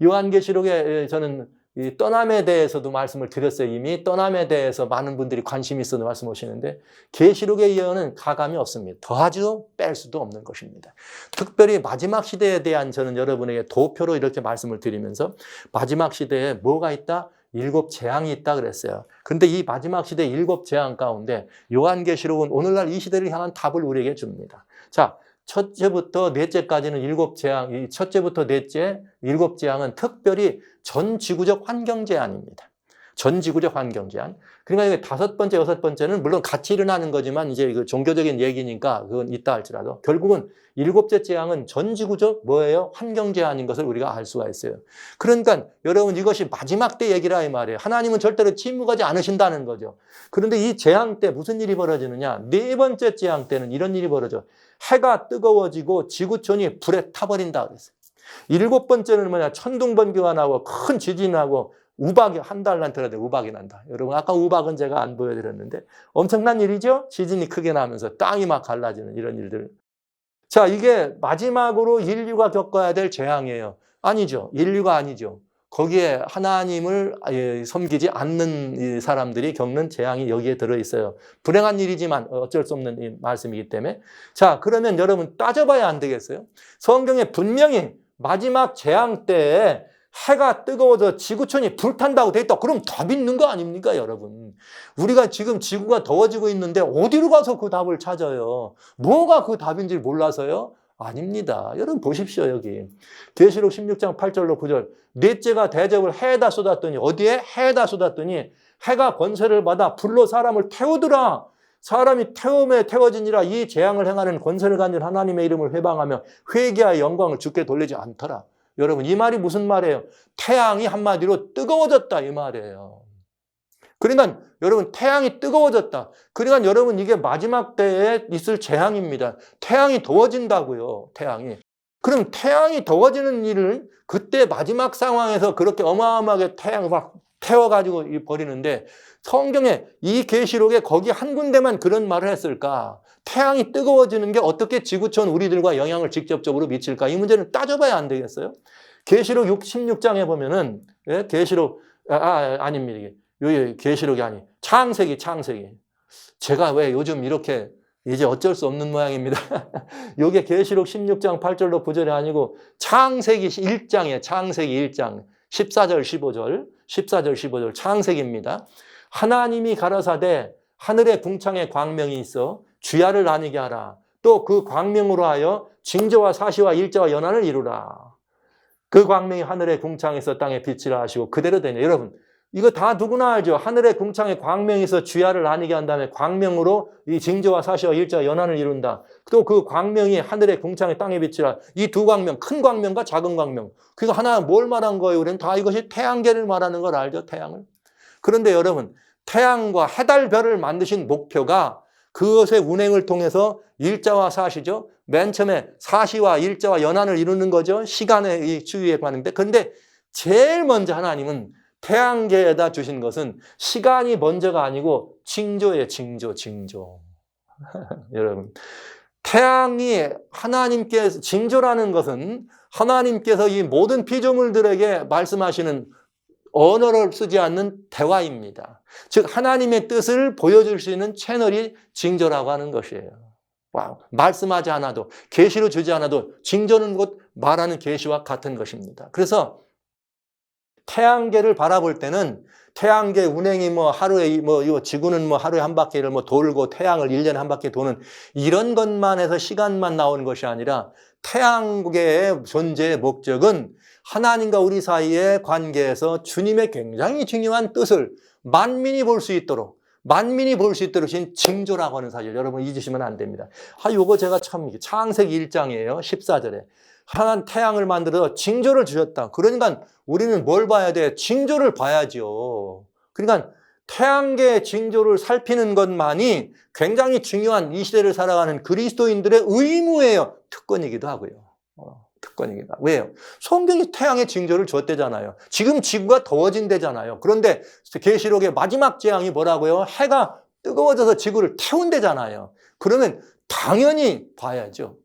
요한계시록에 저는 이 떠남에 대해서도 말씀을 드렸어요. 이미 떠남에 대해서 많은 분들이 관심이 있어서 말씀하시는데 계시록의 예언은 가감이 없습니다. 더하지도 뺄 수도 없는 것입니다. 특별히 마지막 시대에 대한 저는 여러분에게 도표로 이렇게 말씀을 드리면서 마지막 시대에 뭐가 있다? 7 재앙이 있다 그랬어요. 근데 이 마지막 시대 7 재앙 가운데 요한계시록은 오늘날 이 시대를 향한 답을 우리에게 줍니다. 자, 첫째부터 넷째까지는 7 재앙, 이 첫째부터 넷째 7 재앙은 특별히 전 지구적 환경 제한입니다. 전 지구적 환경 제한. 그러니까 5번째, 6번째는 물론 같이 일어나는 거지만 이제 그 종교적인 얘기니까 그건 있다 할지라도 결국은 7째 재앙은 전 지구적 뭐예요? 환경 제한인 것을 우리가 알 수가 있어요. 그러니까 여러분 이것이 마지막 때 얘기라 이 말이에요. 하나님은 절대로 침묵하지 않으신다는 거죠. 그런데 이 재앙 때 무슨 일이 벌어지느냐? 4번째 재앙 때는 이런 일이 벌어져. 해가 뜨거워지고 지구촌이 불에 타버린다 그랬어요. 7번째는 뭐냐? 천둥번개가 나고 큰 지진이 나고 우박이 한 달만 들어도 우박이 난다. 여러분 아까 우박은 제가 안 보여드렸는데 엄청난 일이죠? 지진이 크게 나면서 땅이 막 갈라지는 이런 일들. 자, 이게 마지막으로 인류가 겪어야 될 재앙이에요. 아니죠. 인류가 아니죠. 거기에 하나님을 섬기지 않는 사람들이 겪는 재앙이 여기에 들어있어요. 불행한 일이지만 어쩔 수 없는 말씀이기 때문에. 자, 그러면 여러분 따져봐야 안 되겠어요? 성경에 분명히 마지막 재앙 때에 해가 뜨거워져 지구촌이 불탄다고 돼 있다. 그럼 답 있는 거 아닙니까, 여러분? 우리가 지금 지구가 더워지고 있는데 어디로 가서 그 답을 찾아요? 뭐가 그 답인지 몰라서요? 아닙니다. 여러분 보십시오, 여기. 계시록 16장 8절로 9절. 넷째가 대접을 해에다 쏟았더니 어디에? 해에다 쏟았더니 해가 권세를 받아 불로 사람을 태우더라. 사람이 태움에 태워지니라. 이 재앙을 행하는 권세를 가진 하나님의 이름을 회방하며 회개하여 영광을 주께 돌리지 않더라. 여러분 이 말이 무슨 말이에요? 태양이 한마디로 뜨거워졌다 이 말이에요. 그러니까 여러분 태양이 뜨거워졌다. 그러니까 여러분 이게 마지막 때에 있을 재앙입니다. 태양이 더워진다고요. 태양이. 그럼 태양이 더워지는 일을 그때 마지막 상황에서 그렇게 어마어마하게 태양을 막 태워가지고 버리는데 성경에 이 계시록에 거기 한 군데만 그런 말을 했을까? 태양이 뜨거워지는 게 어떻게 지구촌 우리들과 영향을 직접적으로 미칠까? 이 문제는 따져봐야 안 되겠어요? 계시록 16장에 보면은 계시록 아닙니다. 이게 계시록이 아니 창세기. 제가 왜 요즘 이렇게 이제 어쩔 수 없는 모양입니다. 이게 계시록 16장 8절로 9절이 아니고 창세기 1장이에요. 창세기 1장 14절 15절 창세기입니다. 하나님이 가라사대 하늘의 궁창에 광명이 있어 주야를 나뉘게 하라. 또 그 광명으로 하여 징조와 사시와 일자와 연한을 이루라. 그 광명이 하늘의 궁창에서 땅에 빛이라 하시고 그대로 되네. 여러분 이거 다 누구나 알죠. 하늘의 궁창에 광명이 있어 주야를 나뉘게 한 다음에 광명으로 이 징조와 사시와 일자와 연한을 이룬다. 또 그 광명이 하늘의 궁창에 땅에 빛이라. 이 두 광명, 큰 광명과 작은 광명. 그거 하나 뭘 말한 거예요? 우리는 다 이것이 태양계를 말하는 걸 알죠. 태양을. 그런데 여러분 태양과 해달 별을 만드신 목표가 그것의 운행을 통해서 일자와 사시죠. 맨 처음에 사시와 일자와 연한을 이루는 거죠. 시간의 이 추이에 관한데. 그런데 제일 먼저 하나님은 태양계에다 주신 것은 시간이 먼저가 아니고 징조예요. 징조. 여러분 태양이 하나님께서 징조라는 것은 하나님께서 이 모든 피조물들에게 말씀하시는 언어를 쓰지 않는 대화입니다. 즉 하나님의 뜻을 보여줄 수 있는 채널이 징조라고 하는 것이에요. 와우. 말씀하지 않아도 계시로 주지 않아도 징조는 곧 말하는 계시와 같은 것입니다. 그래서 태양계를 바라볼 때는 태양계 운행이 하루에 이 지구는 하루에 한 바퀴를 돌고 태양을 1년에 한 바퀴 도는 이런 것만 해서 시간만 나오는 것이 아니라 태양계의 존재의 목적은 하나님과 우리 사이의 관계에서 주님의 굉장히 중요한 뜻을 만민이 볼 수 있도록 신 징조라고 하는 사실 여러분 잊으시면 안 됩니다. 요거 제가 참 창세기 1장이에요. 14절에. 하나님 태양을 만들어서 징조를 주셨다. 그러니까 우리는 뭘 봐야 돼? 징조를 봐야죠. 그러니까 태양계의 징조를 살피는 것만이 굉장히 중요한 이 시대를 살아가는 그리스도인들의 의무예요. 특권이기도 하고요. 특권이기도 하고. 왜요? 성경이 태양의 징조를 줬대잖아요. 지금 지구가 더워진대잖아요. 그런데 계시록의 마지막 재앙이 뭐라고요? 해가 뜨거워져서 지구를 태운대잖아요. 그러면 당연히 봐야죠.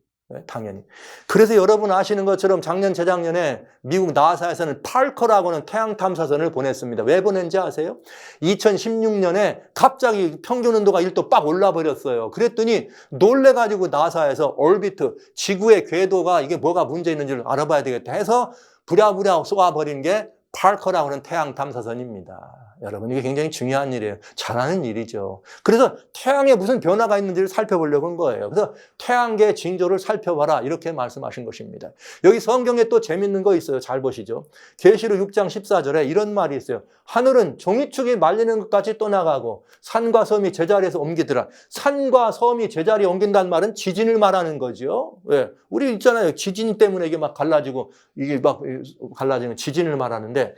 당연히. 그래서 여러분 아시는 것처럼 작년, 재작년에 미국 나사에서는 파커라고 하는 태양 탐사선을 보냈습니다. 왜 보낸지 아세요? 2016년에 갑자기 평균 온도가 1도 빡 올라버렸어요. 그랬더니 놀래가지고 나사에서 얼비트, 지구의 궤도가 이게 뭐가 문제 있는지를 알아봐야 되겠다 해서 부랴부랴 쏘아버린 게 파커라고 하는 태양 탐사선입니다. 여러분, 이게 굉장히 중요한 일이에요. 잘하는 일이죠. 그래서 태양에 무슨 변화가 있는지를 살펴보려고 한 거예요. 그래서 태양계 징조를 살펴봐라, 이렇게 말씀하신 것입니다. 여기 성경에 또 재밌는 거 있어요. 잘 보시죠. 계시록 6장 14절에 이런 말이 있어요. 하늘은 종이축이 말리는 것 같이 떠나가고 산과 섬이 제자리에서 옮기더라. 산과 섬이 제자리에 옮긴다는 말은 지진을 말하는 거죠. 왜? 우리 있잖아요. 지진 때문에 이게 막 갈라지고 이게 막 갈라지는 지진을 말하는데,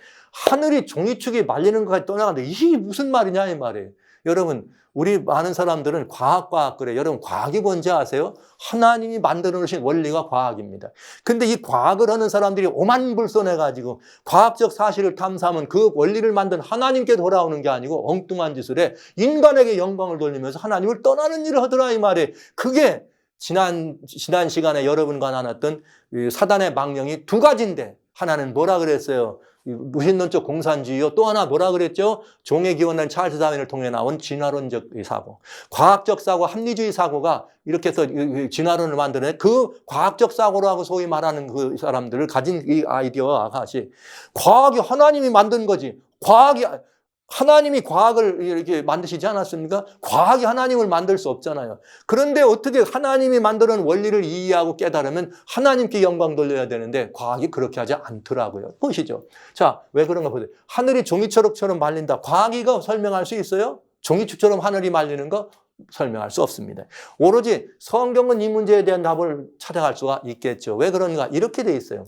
하늘이 종이축이 말리는 것까지 떠나가는데 이게 무슨 말이냐 이 말이에요. 여러분, 우리 많은 사람들은 과학 그래. 여러분, 과학이 뭔지 아세요? 하나님이 만들어 놓으신 원리가 과학입니다. 근데 이 과학을 하는 사람들이 오만불손해가지고 과학적 사실을 탐사하면 그 원리를 만든 하나님께 돌아오는 게 아니고 엉뚱한 짓을 해. 인간에게 영광을 돌리면서 하나님을 떠나는 일을 하더라 이 말이에요. 그게 지난 시간에 여러분과 나눴던 사단의 망령이 두 가지인데, 하나는 뭐라 그랬어요? 무신론적 공산주의요. 또 하나 뭐라 그랬죠? 종의 기원한 찰스 다윈을 통해 나온 진화론적 사고. 과학적 사고, 합리주의 사고가 이렇게 해서 진화론을 만드는 그 과학적 사고라고 소위 말하는 그 사람들을 가진 이 아이디어와 같이, 과학이 하나님이 만든 거지. 하나님이 과학을 이렇게 만드시지 않았습니까? 과학이 하나님을 만들 수 없잖아요. 그런데 어떻게 하나님이 만드는 원리를 이해하고 깨달으면 하나님께 영광 돌려야 되는데 과학이 그렇게 하지 않더라고요. 보시죠. 자, 왜 그런가 보세요. 하늘이 종이처럼 말린다. 과학이 이거 설명할 수 있어요? 종이축처럼 하늘이 말리는 거 설명할 수 없습니다. 오로지 성경은 이 문제에 대한 답을 찾아갈 수가 있겠죠. 왜 그런가? 이렇게 돼 있어요.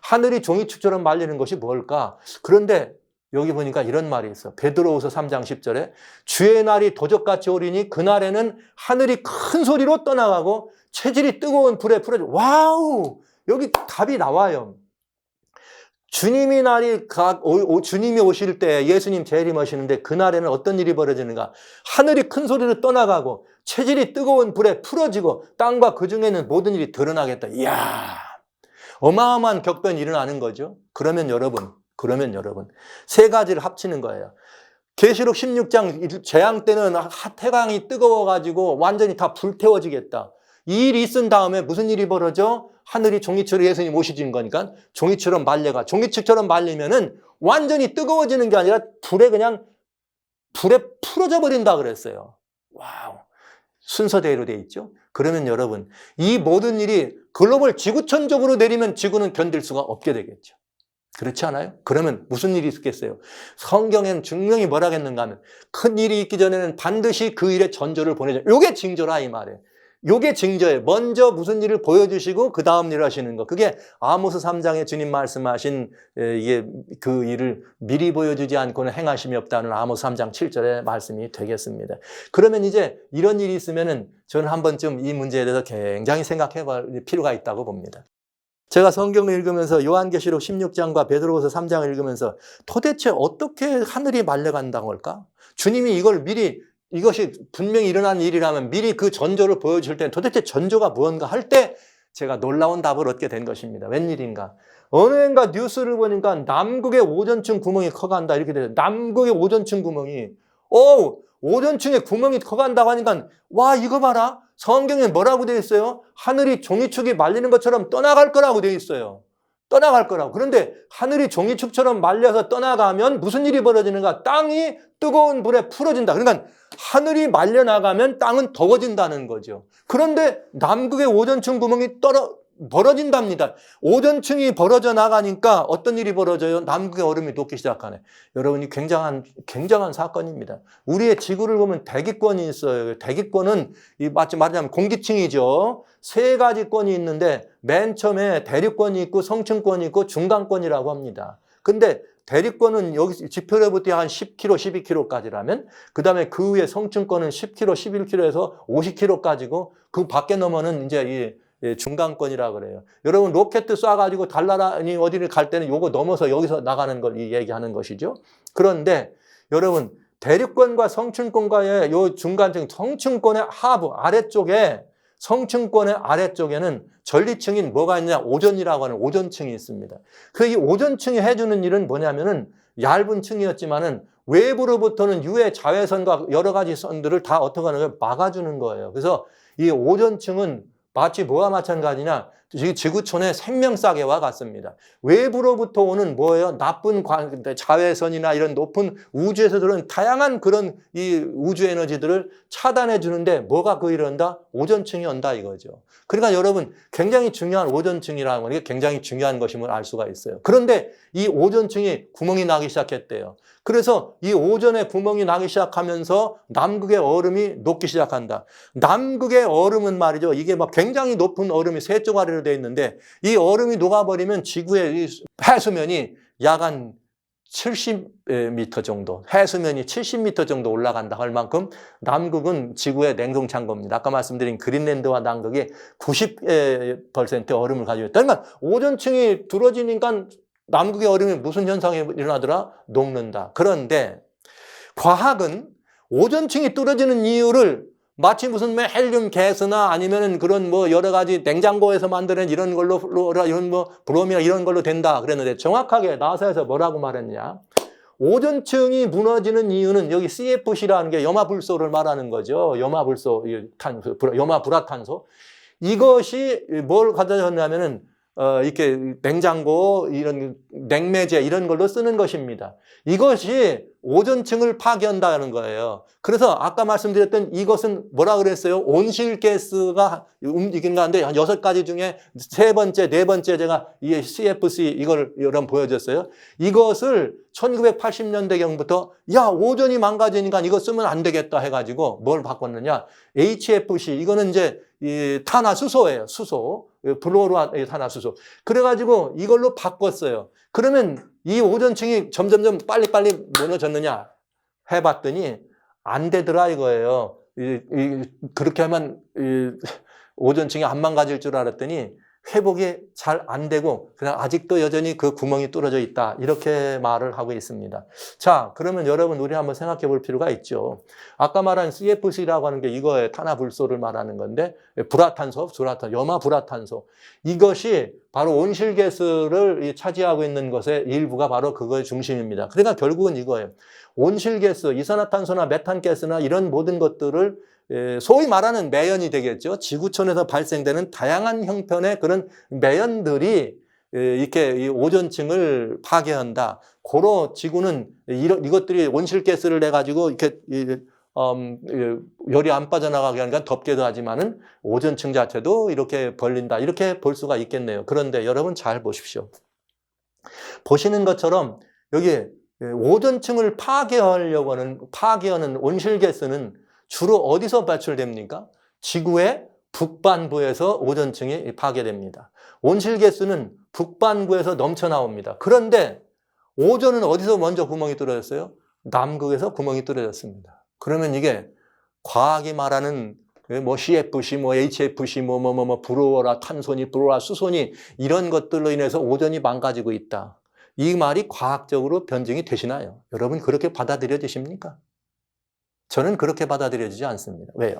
하늘이 종이축처럼 말리는 것이 뭘까? 그런데 여기 보니까 이런 말이 있어. 베드로후서 3장 10절에 주의 날이 도적같이 오리니 그날에는 하늘이 큰 소리로 떠나가고 체질이 뜨거운 불에 풀어져. 와우! 여기 답이 나와요. 주님이 오실 때 예수님 재림하시는데 그날에는 어떤 일이 벌어지는가? 하늘이 큰 소리로 떠나가고 체질이 뜨거운 불에 풀어지고 땅과 그 중에 있는 모든 일이 드러나겠다. 이야! 어마어마한 격변이 일어나는 거죠. 그러면 여러분 세 가지를 합치는 거예요. 계시록 16장 재앙 때는 태강이 뜨거워가지고 완전히 다 불태워지겠다. 이 일이 있은 다음에 무슨 일이 벌어져? 하늘이 종이처럼 예수님 오시진 거니까 종이처럼 말려가. 종이축처럼 말리면은 완전히 뜨거워지는 게 아니라 불에 풀어져 버린다 그랬어요. 와우. 순서대로 돼 있죠. 그러면 여러분, 이 모든 일이 글로벌 지구촌적으로 내리면 지구는 견딜 수가 없게 되겠죠. 그렇지 않아요? 그러면 무슨 일이 있겠어요? 성경에는 분명히 뭐라 했는가 하면 큰 일이 있기 전에는 반드시 그 일의 전조를 보내줘. 요게 징조라 이 말이에요. 요게 징조예요. 먼저 무슨 일을 보여주시고 그 다음 일을 하시는 거. 그게 아모스 3장에 주님 말씀하신 이게 그 일을 미리 보여주지 않고는 행하심이 없다는 아모스 3장 7절의 말씀이 되겠습니다. 그러면 이제 이런 일이 있으면은 저는 한 번쯤 이 문제에 대해서 굉장히 생각해 볼 필요가 있다고 봅니다. 제가 성경을 읽으면서 요한계시록 16장과 베드로후서 3장을 읽으면서 도대체 어떻게 하늘이 말려간다고 할까? 주님이 이걸 미리, 이것이 분명히 일어나는 일이라면 미리 그 전조를 보여줄 때 도대체 전조가 무언가 할 때 제가 놀라운 답을 얻게 된 것입니다. 웬일인가? 어느 해인가 뉴스를 보니까 남극의 오존층 구멍이 커간다 이렇게 돼요. 남극의 오존층 구멍이 오존층에 구멍이 커간다고 하니까 와 이거 봐라. 성경에 뭐라고 되어 있어요? 하늘이 종이축이 말리는 것처럼 떠나갈 거라고 되어 있어요. 떠나갈 거라고. 그런데 하늘이 종이축처럼 말려서 떠나가면 무슨 일이 벌어지는가? 땅이 뜨거운 불에 풀어진다. 그러니까 하늘이 말려나가면 땅은 더워진다는 거죠. 그런데 남극의 오존층 구멍이 벌어진답니다. 오존층이 벌어져 나가니까 어떤 일이 벌어져요? 남극의 얼음이 녹기 시작하네. 여러분이 굉장한 사건입니다. 우리의 지구를 보면 대기권이 있어요. 대기권은 마치 말하자면 공기층이죠. 세 가지 권이 있는데 맨 처음에 대륙권이 있고 성층권이 있고 중간권이라고 합니다. 근데 대륙권은 여기 지표로부터 한 10km, 12km까지라면 그 다음에 그 위에 성층권은 10km, 11km에서 50km까지고 그 밖에 넘어는 이제 중간권이라고 그래요. 여러분 로켓 쏴가지고 달나라니 어디를 갈 때는 요거 넘어서 여기서 나가는 걸 얘기하는 것이죠. 그런데 여러분 대륙권과 성층권과의 요 중간층 성층권의 하부 아래쪽에 성층권의 아래쪽에는 전리층인 뭐가 있냐? 오존이라고 하는 오존층이 있습니다. 그 이 오존층이 해주는 일은 뭐냐면은 얇은 층이었지만은 외부로부터는 유해 자외선과 여러 가지 선들을 다 어떻게 하는 거예요? 막아주는 거예요. 그래서 이 오존층은 마치 뭐와 마찬가지냐? 지구촌의 생명싸개와 같습니다. 외부로부터 오는 뭐예요? 나쁜 자외선이나 이런 높은 우주에서 들어오는 다양한 그런 이 우주 에너지들을 차단해 주는데 뭐가 그 일을 한다? 오존층이 온다 이거죠. 그러니까 여러분 굉장히 중요한 오존층이라는 게 굉장히 중요한 것임을 알 수가 있어요. 그런데 이 오존층이 구멍이 나기 시작했대요. 그래서 이 오존에 구멍이 나기 시작하면서 남극의 얼음이 녹기 시작한다. 남극의 얼음은 말이죠. 이게 막 굉장히 높은 얼음이 세 쪼가리로 되어 있는데 이 얼음이 녹아버리면 지구의 해수면이 약 한 70m 정도, 해수면이 70m 정도 올라간다 할 만큼 남극은 지구의 냉동찬 겁니다. 아까 말씀드린 그린랜드와 남극이 90% 얼음을 가지고 있다. 그러니까 오존층이 두러지니까 남극의 얼음이 무슨 현상이 일어나더라? 녹는다. 그런데 과학은 오존층이 떨어지는 이유를 마치 무슨 뭐 헬륨 가스나 아니면은 그런 뭐 여러 가지 냉장고에서 만드는 이런 걸로 이런 뭐 브롬이나 이런 걸로 된다 그랬는데 정확하게 나사에서 뭐라고 말했냐? 오존층이 무너지는 이유는 여기 CFC라는 게 염화불소를 말하는 거죠. 염화불소, 탄소, 염화불화탄소. 이것이 뭘 가져졌냐면은 이렇게 냉장고, 이런 냉매제 이런 걸로 쓰는 것입니다. 이것이 오존층을 파괴한다는 거예요. 그래서 아까 말씀드렸던 이것은 뭐라 그랬어요? 온실가스가 움직이는 가운데 한 6가지 중에 네 번째 제가 이 CFC 이걸 여러분 보여줬어요. 이것을 1980년대경부터 야, 오존이 망가지니까 이거 쓰면 안 되겠다 해가지고 뭘 바꿨느냐? HFC, 이거는 이제 이 탄화수소예요. 수소. 플루오르탄화수소. 그래가지고 이걸로 바꿨어요. 그러면 이 오존층이 점점점 빨리빨리 무너졌느냐 해봤더니 안 되더라 이거예요. 그렇게 하면 오존층이 안 망가질 줄 알았더니 회복이 잘 안 되고 그냥 아직도 여전히 그 구멍이 뚫어져 있다 이렇게 말을 하고 있습니다. 자, 그러면 여러분 우리 한번 생각해 볼 필요가 있죠. 아까 말한 CFC라고 하는 게 이거의 탄화불소를 말하는 건데 불화탄소, 염화불화탄소 이것이 바로 온실가스를 차지하고 있는 것의 일부가 바로 그거의 중심입니다. 그러니까 결국은 이거예요. 온실가스, 이산화탄소나 메탄가스나 이런 모든 것들을 소위 말하는 매연이 되겠죠. 지구촌에서 발생되는 다양한 형편의 그런 매연들이 이렇게 이 오존층을 파괴한다. 고로 지구는 이것들이 온실가스를 내 가지고 이렇게 열이 안 빠져나가게 하니까 덥게도 하지만은 오존층 자체도 이렇게 벌린다. 이렇게 볼 수가 있겠네요. 그런데 여러분 잘 보십시오. 보시는 것처럼 여기 오존층을 파괴하는 온실가스는 주로 어디서 배출됩니까? 지구의 북반부에서 오존층이 파괴됩니다. 온실가스는 북반구에서 넘쳐나옵니다. 그런데 오존은 어디서 먼저 구멍이 뚫어졌어요? 남극에서 구멍이 뚫어졌습니다. 그러면 이게 과학이 말하는 뭐 CFC, 뭐 HFC, 브루어라 탄소니, 브루어라 수소니 이런 것들로 인해서 오존이 망가지고 있다. 이 말이 과학적으로 변증이 되시나요? 여러분 그렇게 받아들여지십니까? 저는 그렇게 받아들여지지 않습니다. 왜요?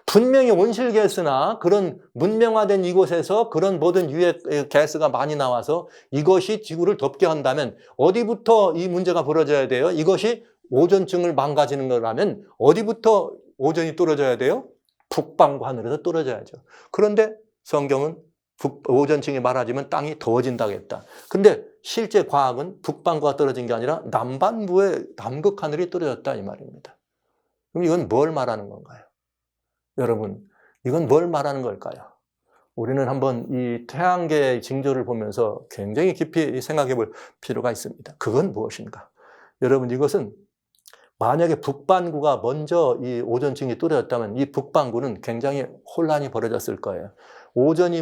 분명히 온실가스나 그런 문명화된 이곳에서 그런 모든 유해 가스가 많이 나와서 이것이 지구를 덥게 한다면 어디부터 이 문제가 벌어져야 돼요? 이것이 오존층을 망가지는 거라면 어디부터 오존이 떨어져야 돼요? 북반구 하늘에서 떨어져야죠. 그런데 성경은 오존층이 많아지면 땅이 더워진다고 했다. 근데 실제 과학은 북반구가 떨어진 게 아니라 남반부의 남극 하늘이 떨어졌다 이 말입니다. 그럼 이건 뭘 말하는 건가요? 여러분, 이건 뭘 말하는 걸까요? 우리는 한번 이 태양계의 징조를 보면서 굉장히 깊이 생각해 볼 필요가 있습니다. 그건 무엇인가? 여러분, 이것은 만약에 북반구가 먼저 이 오존층이 뚫어졌다면 이 북반구는 굉장히 혼란이 벌어졌을 거예요. 오존이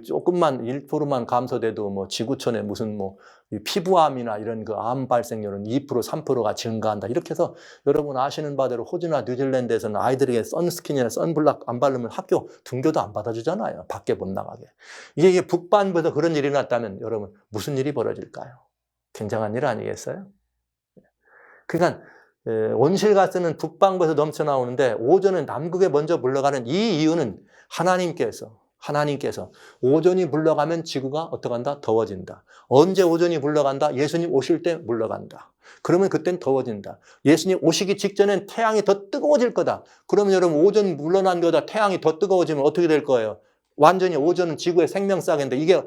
조금만 1%만 감소돼도 지구촌에 무슨 피부암이나 이런 그 암 발생률은 2%, 3%가 증가한다. 이렇게 해서 여러분 아시는 바대로 호주나 뉴질랜드에서는 아이들에게 선스킨이나 선블락 안 바르면 학교 등교도 안 받아주잖아요. 밖에 못 나가게. 이게 북반구에서 그런 일이 났다면 여러분 무슨 일이 벌어질까요? 굉장한 일 아니겠어요? 그러니까 온실가스는 북반구에서 넘쳐나오는데 오존은 남극에 먼저 물러가는 이 이유는 하나님께서 오존이 물러가면 지구가 어떻게 한다? 더워진다. 언제 오존이 물러간다? 예수님 오실 때 물러간다. 그러면 그땐 더워진다. 예수님 오시기 직전엔 태양이 더 뜨거워질 거다. 그러면 여러분 오존 물러난 거다 태양이 더 뜨거워지면 어떻게 될 거예요? 완전히 오존은 지구의 생명사계인데 이게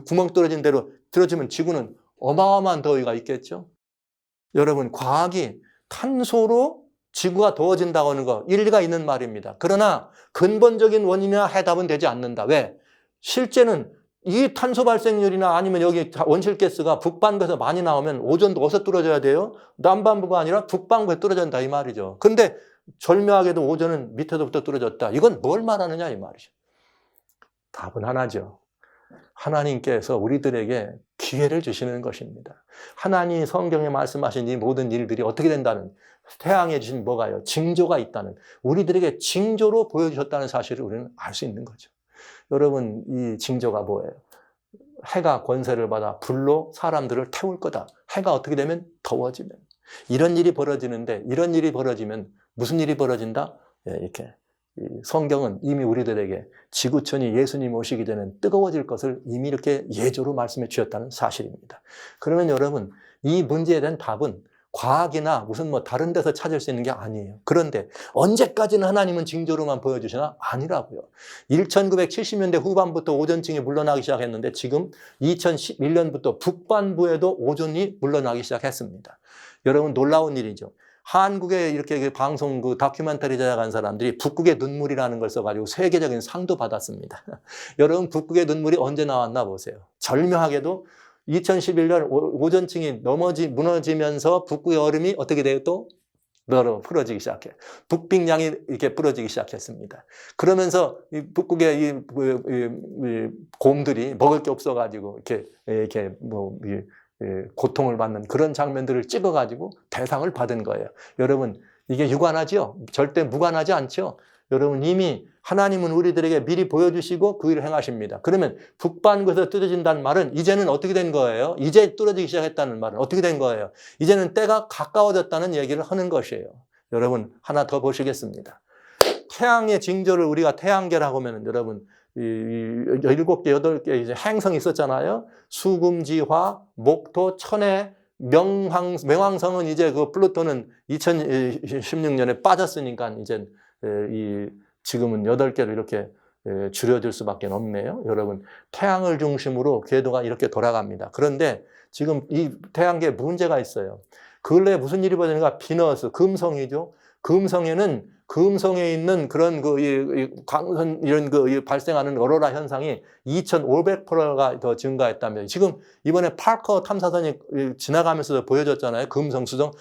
구멍 뚫어진 대로 들어지면 지구는 어마어마한 더위가 있겠죠. 여러분 과학이 탄소로 지구가 더워진다고 하는 거 일리가 있는 말입니다. 그러나 근본적인 원인이나 해답은 되지 않는다. 왜? 실제는 이 탄소 발생률이나 아니면 여기 온실가스가 북반구에서 많이 나오면 오존도 어디서 뚫어져야 돼요? 남반구가 아니라 북반구에 뚫어진다 이 말이죠. 근데 절묘하게도 오존은 밑에서부터 뚫어졌다. 이건 뭘 말하느냐 이 말이죠. 답은 하나죠. 하나님께서 우리들에게 기회를 주시는 것입니다. 하나님 성경에 말씀하신 이 모든 일들이 어떻게 된다는, 태양에 주신 뭐가요? 징조가 있다는, 우리들에게 징조로 보여주셨다는 사실을 우리는 알 수 있는 거죠. 여러분 이 징조가 뭐예요? 해가 권세를 받아 불로 사람들을 태울 거다. 해가 어떻게 되면? 더워지면. 이런 일이 벌어지는데 이런 일이 벌어지면 무슨 일이 벌어진다? 이렇게 성경은 이미 우리들에게 지구촌이 예수님 오시기 전엔 뜨거워질 것을 이미 이렇게 예조로 말씀해 주셨다는 사실입니다. 그러면 여러분 이 문제에 대한 답은 과학이나 무슨 다른 데서 찾을 수 있는 게 아니에요. 그런데 언제까지는 하나님은 징조로만 보여주시나? 아니라고요. 1970년대 후반부터 오존층이 물러나기 시작했는데 지금 2011년부터 북반부에도 오존이 물러나기 시작했습니다. 여러분 놀라운 일이죠. 한국에 이렇게 방송 다큐멘터리 제작한 사람들이 북극의 눈물이라는 걸 써가지고 세계적인 상도 받았습니다. 여러분 북극의 눈물이 언제 나왔나 보세요. 절묘하게도 2011년 오존층이 무너지면서 북극의 얼음이 어떻게 돼요? 또 풀어지기 시작해. 북빙량이 이렇게 풀어지기 시작했습니다. 그러면서 이 북극의 이 곰들이 먹을 게 없어가지고 이렇게 고통을 받는 그런 장면들을 찍어가지고 대상을 받은 거예요. 여러분 이게 유관하죠? 절대 무관하지 않죠? 여러분 이미 하나님은 우리들에게 미리 보여주시고 그 일을 행하십니다. 그러면 북반구에서 뚫어진다는 말은 이제는 어떻게 된 거예요? 이제 뚫어지기 시작했다는 말은 어떻게 된 거예요? 이제는 때가 가까워졌다는 얘기를 하는 것이에요. 여러분 하나 더 보시겠습니다. 태양의 징조를 우리가 태양계라고 하면 여러분 7개, 8개 이제 행성이 있었잖아요. 수금지화, 목토, 천해, 명왕성은 이제 그 플루토는 2016년에 빠졌으니까 이제 지금은 8개로 이렇게 줄여질 수밖에 없네요. 여러분 태양을 중심으로 궤도가 이렇게 돌아갑니다. 그런데 지금 이 태양계에 문제가 있어요. 근래에 무슨 일이 벌어지는가? 비너스, 금성이죠. 금성에 있는 그런 광선 이런 발생하는 오로라 현상이 2,500%가 더 증가했다며. 지금 이번에 파커 탐사선이 지나가면서 보여줬잖아요. 금성, 수성.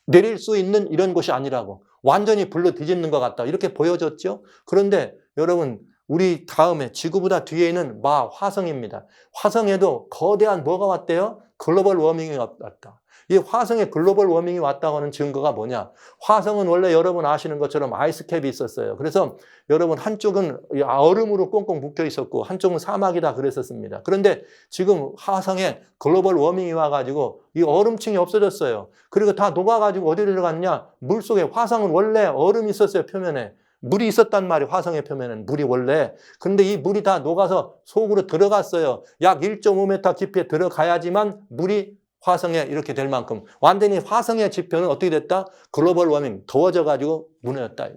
내릴 수 있는 이런 곳이 아니라고. 완전히 불로 뒤집는 것 같다. 이렇게 보여줬죠. 그런데 여러분 우리 다음에 지구보다 뒤에 있는 화성입니다. 화성에도 거대한 뭐가 왔대요? 글로벌 워밍이 왔다. 이 화성에 글로벌 워밍이 왔다고 하는 증거가 뭐냐? 화성은 원래 여러분 아시는 것처럼 아이스캡이 있었어요. 그래서 여러분 한쪽은 얼음으로 꽁꽁 묶여 있었고 한쪽은 사막이다 그랬었습니다. 그런데 지금 화성에 글로벌 워밍이 와가지고 이 얼음층이 없어졌어요. 그리고 다 녹아가지고 어디로 들어갔냐? 물속에. 화성은 원래 얼음이 있었어요. 표면에. 물이 있었단 말이에요. 화성의 표면에는 물이 원래. 그런데 이 물이 다 녹아서 속으로 들어갔어요. 약 1.5m 깊이에 들어가야지만 물이 화성에 이렇게 될 만큼 완전히 화성의 지표는 어떻게 됐다? 글로벌 워밍, 더워져가지고 무너졌다.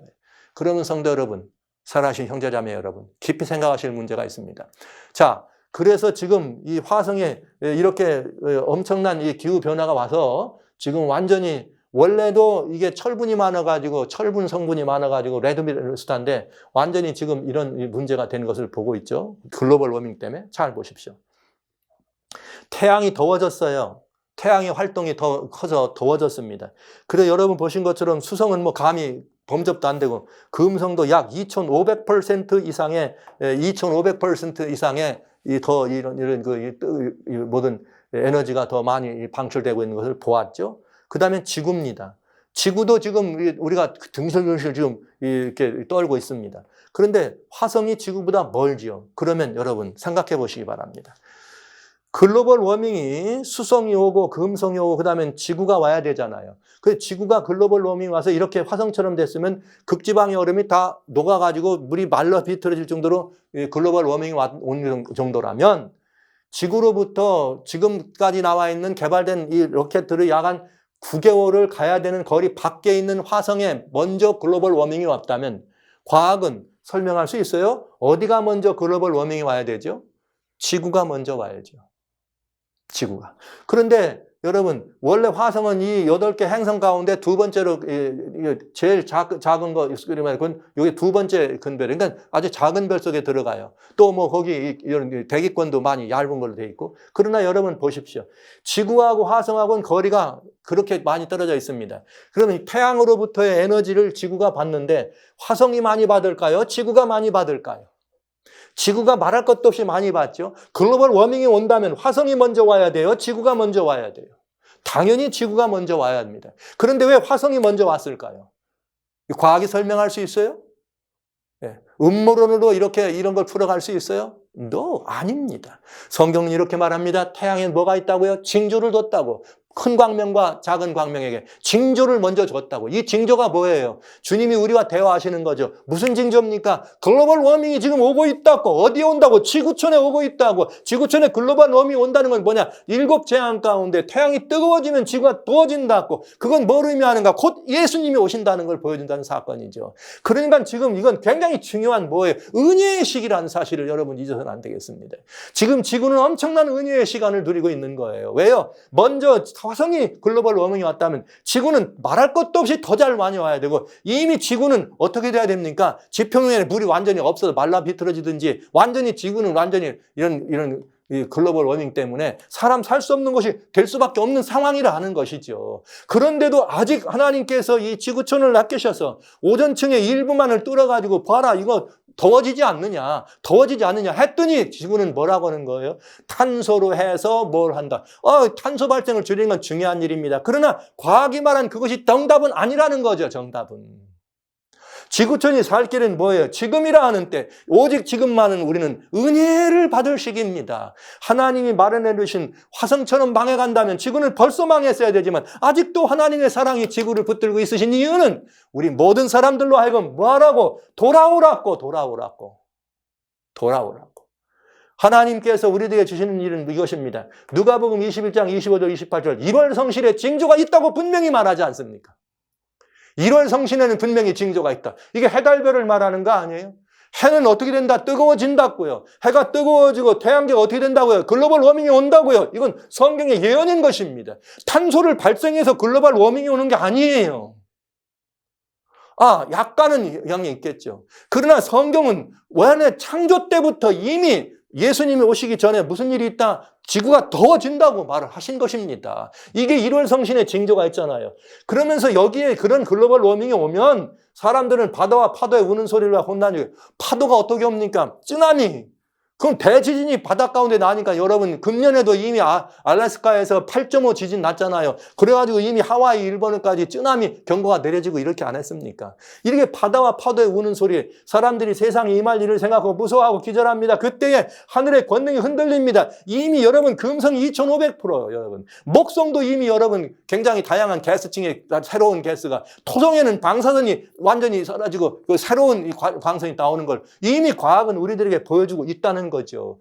그러면 성도 여러분, 살아계신 형제자매 여러분, 깊이 생각하실 문제가 있습니다. 자, 그래서 지금 이 화성에 이렇게 엄청난 이 기후 변화가 와서 지금 완전히 원래도 이게 철분 성분이 많아가지고 레드스타인데 완전히 지금 이런 문제가 된 것을 보고 있죠. 글로벌 워밍 때문에. 잘 보십시오. 태양이 더워졌어요. 태양의 활동이 더 커서 더워졌습니다. 그래서 여러분 보신 것처럼 수성은 감히 범접도 안 되고 금성도 약 2,500% 이상의 모든 에너지가 더 많이 방출되고 있는 것을 보았죠. 그 다음에 지구입니다. 지구도 지금 우리가 등실등실 지금 이렇게 떨고 있습니다. 그런데 화성이 지구보다 멀지요. 그러면 여러분 생각해 보시기 바랍니다. 글로벌 워밍이 수성이 오고 금성이 오고 그다음엔 지구가 와야 되잖아요. 그 지구가 글로벌 워밍이 와서 이렇게 화성처럼 됐으면 극지방의 얼음이 다 녹아가지고 물이 말라 비틀어질 정도로 글로벌 워밍이 온 정도라면 지구로부터 지금까지 나와 있는 개발된 이 로켓들이 약 한 9개월을 가야 되는 거리 밖에 있는 화성에 먼저 글로벌 워밍이 왔다면 과학은 설명할 수 있어요? 어디가 먼저 글로벌 워밍이 와야 되죠? 지구가 먼저 와야죠. 지구가. 그런데 여러분 원래 화성은 이 8개 행성 가운데 두 번째로 제일 작은 거 그건 이게 두 번째 근별. 그러니까 아주 작은 별 속에 들어가요. 또 뭐 거기 이런 대기권도 많이 얇은 걸로 돼 있고. 그러나 여러분 보십시오. 지구하고 화성하고는 거리가 그렇게 많이 떨어져 있습니다. 그러면 태양으로부터의 에너지를 지구가 받는데 화성이 많이 받을까요? 지구가 많이 받을까요? 지구가 말할 것도 없이 많이 받죠. 글로벌 워밍이 온다면 화성이 먼저 와야 돼요? 지구가 먼저 와야 돼요? 당연히 지구가 먼저 와야 합니다. 그런데 왜 화성이 먼저 왔을까요? 과학이 설명할 수 있어요? 네. 음모론으로 이런 걸 풀어갈 수 있어요? No, 아닙니다. 성경은 이렇게 말합니다. 태양에 뭐가 있다고요? 징조를 뒀다고. 큰 광명과 작은 광명에게 징조를 먼저 줬다고. 이 징조가 뭐예요? 주님이 우리와 대화하시는 거죠. 무슨 징조입니까? 글로벌 워밍이 지금 오고 있다고. 어디에 온다고? 지구촌에 오고 있다고. 지구촌에 글로벌 워밍이 온다는 건 뭐냐? 7 재앙 가운데 태양이 뜨거워지면 지구가 더워진다고. 그건 뭘 의미하는가? 곧 예수님이 오신다는 걸 보여준다는 사건이죠. 그러니까 지금 이건 굉장히 중요한 뭐예요? 은혜의 시기라는 사실을 여러분 잊어서는 안 되겠습니다. 지금 지구는 엄청난 은혜의 시간을 누리고 있는 거예요. 왜요? 먼저 화성이 글로벌 워밍이 왔다면 지구는 말할 것도 없이 더 잘 많이 와야 되고 이미 지구는 어떻게 돼야 됩니까? 지평면에 물이 완전히 없어서 말라 비틀어지든지 완전히 지구는 완전히 이런 이 글로벌 워밍 때문에 사람 살 수 없는 것이 될 수밖에 없는 상황이라는 것이죠. 그런데도 아직 하나님께서 이 지구촌을 낚으셔서 오존층의 일부만을 뚫어가지고 봐라 이거 더워지지 않느냐 했더니 지구는 뭐라고 하는 거예요? 탄소로 해서 뭘 한다. 탄소 발생을 줄이는 건 중요한 일입니다. 그러나 과학이 말한 그것이 정답은 아니라는 거죠. 정답은. 지구촌이 살 길은 뭐예요? 지금이라 하는 때 오직 지금만은 우리는 은혜를 받을 시기입니다. 하나님이 마련해 주신 화성처럼 망해간다면 지구는 벌써 망했어야 되지만 아직도 하나님의 사랑이 지구를 붙들고 있으신 이유는 우리 모든 사람들로 하여금 뭐하라고? 돌아오라고. 하나님께서 우리들에게 주시는 일은 이것입니다. 누가복음 21장 25절 28절 1월 성실에 징조가 있다고 분명히 말하지 않습니까? 1월 성신에는 분명히 징조가 있다. 이게 해달별을 말하는 거 아니에요? 해는 어떻게 된다? 뜨거워진다고요. 해가 뜨거워지고 태양계가 어떻게 된다고요? 글로벌 워밍이 온다고요. 이건 성경의 예언인 것입니다. 탄소를 발생해서 글로벌 워밍이 오는 게 아니에요. 약간은 영향이 있겠죠. 그러나 성경은 원래 창조 때부터 이미 예수님이 오시기 전에 무슨 일이 있다? 지구가 더워진다고 말을 하신 것입니다. 이게 1월 성신의 징조가 있잖아요. 그러면서 여기에 그런 글로벌 워밍이 오면 사람들은 바다와 파도의 우는 소리를 혼나니 파도가 어떻게 옵니까? 쓰나미. 그럼 대지진이 바다 가운데 나니까 여러분 금년에도 이미 알래스카에서 8.5 지진 났잖아요. 그래가지고 이미 하와이, 일본까지 쓰나미 경보가 내려지고 이렇게 안 했습니까? 이렇게 바다와 파도에 우는 소리 사람들이 세상에 임할 일을 생각하고 무서워하고 기절합니다. 그때에 하늘의 권능이 흔들립니다. 이미 여러분 금성이 2500%예요. 여러분 목성도 이미 여러분 굉장히 다양한 가스층의 새로운 가스가 토성에는 방사선이 완전히 사라지고 그 새로운 광선이 나오는 걸 이미 과학은 우리들에게 보여주고 있다는 거죠.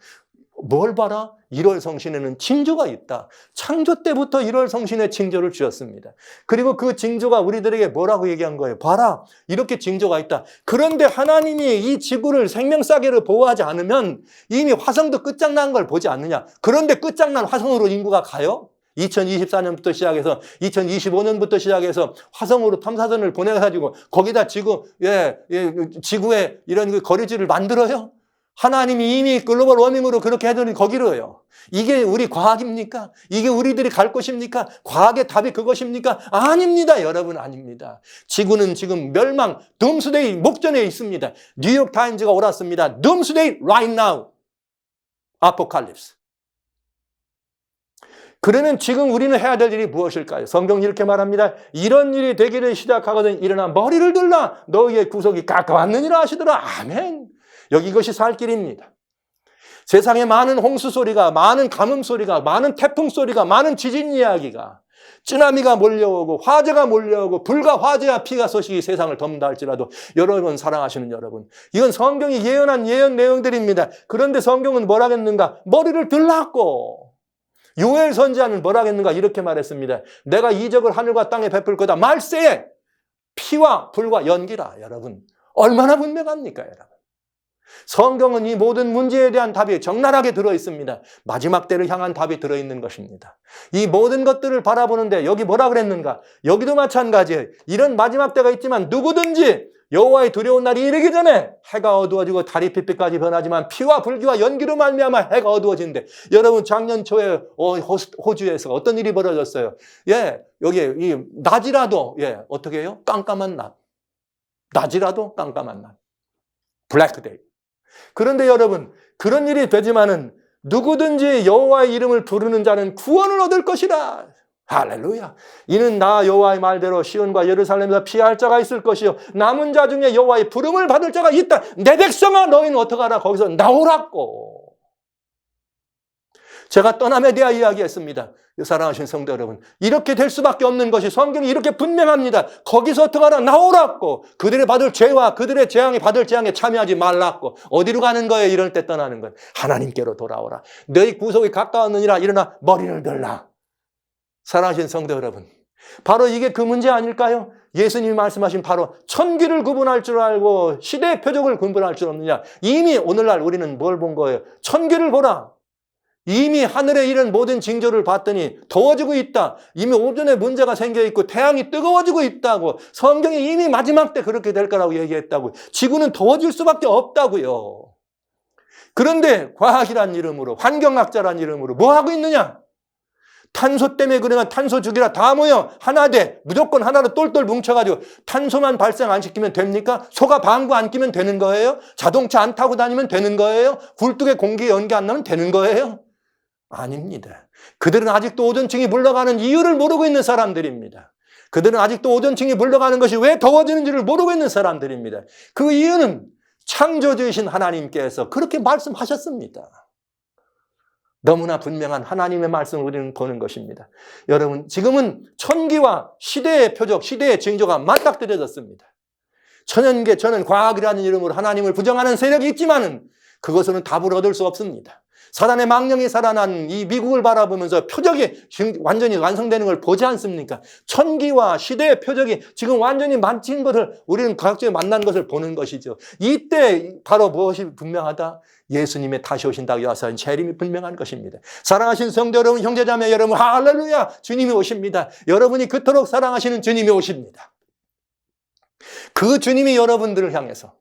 뭘 봐라? 1월 성신에는 징조가 있다. 창조 때부터 1월 성신의 징조를 주었습니다. 그리고 그 징조가 우리들에게 뭐라고 얘기한 거예요? 봐라, 이렇게 징조가 있다. 그런데 하나님이 이 지구를 생명싸개로 보호하지 않으면 이미 화성도 끝장난 걸 보지 않느냐? 그런데 끝장난 화성으로 인구가 가요? 2024년부터 시작해서 2025년부터 시작해서 화성으로 탐사선을 보내가지고 거기다 지구에 이런 그 거리지를 만들어요? 하나님이 이미 글로벌 워밍으로 그렇게 해더니 거기로요. 이게 우리 과학입니까? 이게 우리들이 갈 곳입니까? 과학의 답이 그것입니까? 아닙니다. 여러분 아닙니다. 지구는 지금 멸망, 둠스데이 목전에 있습니다. 뉴욕 타임즈가 옳았습니다. 둠스데이 right now. 아포칼립스. 그러면 지금 우리는 해야 될 일이 무엇일까요? 성경이 이렇게 말합니다. 이런 일이 되기를 시작하거든 일어나 머리를 들라 너희의 구속이 가까웠느니라 하시더라. 아멘. 여기 이것이 살 길입니다. 세상에 많은 홍수 소리가, 많은 가뭄 소리가, 많은 태풍 소리가, 많은 지진 이야기가, 쓰나미가 몰려오고 화재가 몰려오고 불과 화재와 피가 소식이 세상을 덮는다 할지라도 여러분, 사랑하시는 여러분, 이건 성경이 예언한 예언 내용들입니다. 그런데 성경은 뭐라 했는가? 머리를 들랐고, 요엘 선지자는 뭐라 했는가? 이렇게 말했습니다. 내가 이적을 하늘과 땅에 베풀 거다. 말세에 피와 불과 연기라. 여러분, 얼마나 분명합니까, 여러분? 성경은 이 모든 문제에 대한 답이 적나라하게 들어있습니다. 마지막 때를 향한 답이 들어있는 것입니다. 이 모든 것들을 바라보는데 여기 뭐라 그랬는가? 여기도 마찬가지예요. 이런 마지막 때가 있지만 누구든지 여호와의 두려운 날이 이르기 전에 해가 어두워지고 달이 빛빛까지 변하지만 피와 불기와 연기로 말미암아 해가 어두워진대. 여러분, 작년 초에 호주에서 어떤 일이 벌어졌어요? 예, 여기 이 낮이라도 어떻게 해요? 깜깜한 낮. 낮이라도 깜깜한 낮. 블랙데이. 그런데 여러분, 그런 일이 되지만은 누구든지 여호와의 이름을 부르는 자는 구원을 얻을 것이라. 할렐루야. 이는 나 여호와의 말대로 시온과 예루살렘에서 피할 자가 있을 것이요 남은 자 중에 여호와의 부름을 받을 자가 있다. 내 백성아, 너희는 어떡하라? 거기서 나오라고. 제가 떠남에 대하여 이야기했습니다. 사랑하신 성도 여러분, 이렇게 될 수밖에 없는 것이 성경이 이렇게 분명합니다. 거기서 어떡하라? 나오라고. 그들의 받을 죄와 그들의 재앙이 받을 재앙에 참여하지 말라고. 어디로 가는 거예요? 이럴 때 떠나는 건 하나님께로 돌아오라. 너희 구속이 가까웠느니라. 일어나 머리를 들라. 사랑하신 성도 여러분, 바로 이게 그 문제 아닐까요? 예수님이 말씀하신 바로 천기를 구분할 줄 알고 시대의 표적을 구분할 줄 없느냐. 이미 오늘날 우리는 뭘 본 거예요? 천기를 보라. 이미 하늘에 이런 모든 징조를 봤더니 더워지고 있다. 이미 오전에 문제가 생겨있고 태양이 뜨거워지고 있다고. 성경이 이미 마지막 때 그렇게 될 거라고 얘기했다고. 지구는 더워질 수밖에 없다고요. 그런데 과학이란 이름으로, 환경학자란 이름으로 뭐 하고 있느냐? 탄소 때문에 그러면 탄소 죽이라. 다 모여 하나 돼. 무조건 하나로 똘똘 뭉쳐가지고 탄소만 발생 안 시키면 됩니까? 소가 방구 안 끼면 되는 거예요? 자동차 안 타고 다니면 되는 거예요? 굴뚝에 공기 연기 안 나면 되는 거예요? 아닙니다. 그들은 아직도 오존층이 물러가는 이유를 모르고 있는 사람들입니다. 그들은 아직도 오존층이 물러가는 것이 왜 더워지는지를 모르고 있는 사람들입니다. 그 이유는 창조주이신 하나님께서 그렇게 말씀하셨습니다. 너무나 분명한 하나님의 말씀을 우리는 보는 것입니다. 여러분, 지금은 천기와 시대의 표적, 시대의 징조가 맞닥뜨려졌습니다. 천연계, 저는 과학이라는 이름으로 하나님을 부정하는 세력이 있지만은 그것으로는 답을 얻을 수 없습니다. 사단의 망령이 살아난 이 미국을 바라보면서 표적이 완전히 완성되는 걸 보지 않습니까? 천기와 시대의 표적이 지금 완전히 만친 것을 우리는 과학적으로 만난 것을 보는 것이죠. 이때 바로 무엇이 분명하다? 예수님의 다시 오신다고 여하사는 재림이 분명한 것입니다. 사랑하신 성도 여러분, 형제자매 여러분, 할렐루야! 주님이 오십니다. 여러분이 그토록 사랑하시는 주님이 오십니다. 그 주님이 여러분들을 향해서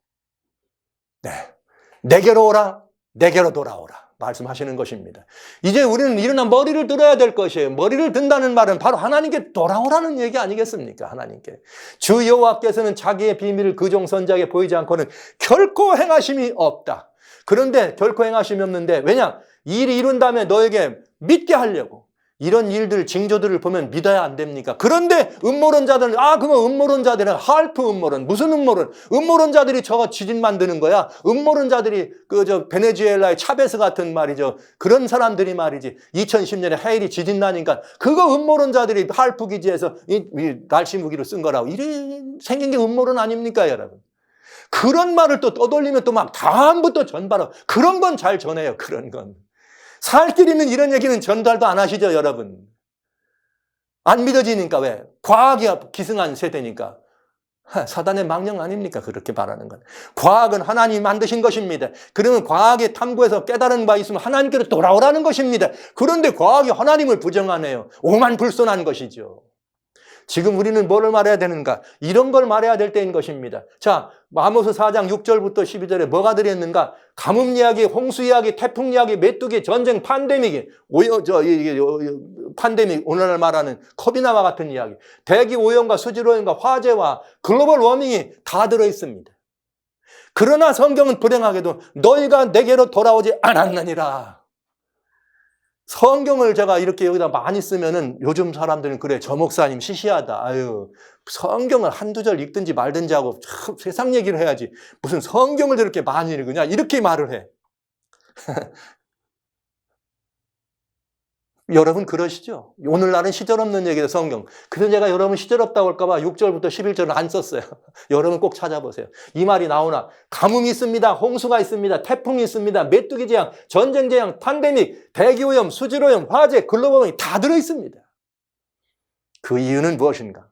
내게로 오라, 내게로 돌아오라 말씀하시는 것입니다. 이제 우리는 일어나 머리를 들어야 될 것이에요. 머리를 든다는 말은 바로 하나님께 돌아오라는 얘기 아니겠습니까? 하나님께. 주 여호와께서는 자기의 비밀을 그 종 선지자에게 보이지 않고는 결코 행하심이 없다. 그런데 결코 행하심이 없는데, 왜냐? 이 일이 이룬 다음에 너에게 믿게 하려고. 이런 일들, 징조들을 보면 믿어야 안 됩니까? 그런데 음모론자들은, 그러면 음모론자들은 할프 음모론, 무슨 음모론? 음모론자들이 저거 지진 만드는 거야. 음모론자들이 베네수엘라의 차베스 같은 말이죠. 그런 사람들이 말이지. 2010년에 하일이 지진 나니까 그거 음모론자들이 할프 기지에서 이 날씨 무기로 쓴 거라고. 이래 생긴 게 음모론 아닙니까, 여러분? 그런 말을 또 떠돌리면 또 막 다음부터 전발하고. 그런 건 잘 전해요, 그런 건. 살 길 있는 이런 얘기는 전달도 안 하시죠, 여러분? 안 믿어지니까. 왜? 과학이 기승한 세대니까. 사단의 망령 아닙니까? 그렇게 말하는 건. 과학은 하나님이 만드신 것입니다. 그러면 과학의 탐구에서 깨달은 바 있으면 하나님께로 돌아오라는 것입니다. 그런데 과학이 하나님을 부정하네요. 오만불손한 것이죠. 지금 우리는 뭐를 말해야 되는가? 이런 걸 말해야 될 때인 것입니다. 자, 아모스 4장 6절부터 12절에 뭐가 들어있는가? 가뭄 이야기, 홍수 이야기, 태풍 이야기, 메뚜기, 전쟁, 팬데믹, 팬데믹, 오늘날 말하는 코비나와 같은 이야기, 대기 오염과 수질 오염과 화재와 글로벌 워밍이 다 들어있습니다. 그러나 성경은 불행하게도 너희가 내게로 돌아오지 않았느니라. 성경을 제가 이렇게 여기다 많이 쓰면은 요즘 사람들은 그래, 저 목사님 시시하다. 아유, 성경을 한두 절 읽든지 말든지 하고 참 세상 얘기를 해야지. 무슨 성경을 저렇게 많이 읽으냐? 이렇게 말을 해. 여러분 그러시죠? 오늘날은 시절없는 얘기예요, 성경. 그래서 제가 여러분 시절없다고 할까봐 6절부터 11절을 안 썼어요. 여러분 꼭 찾아보세요. 이 말이 나오나 가뭄이 있습니다. 홍수가 있습니다. 태풍이 있습니다. 메뚜기 재앙, 전쟁 재앙, 팬데믹, 대기오염, 수질오염, 화재, 글로벌 다 들어있습니다. 그 이유는 무엇인가?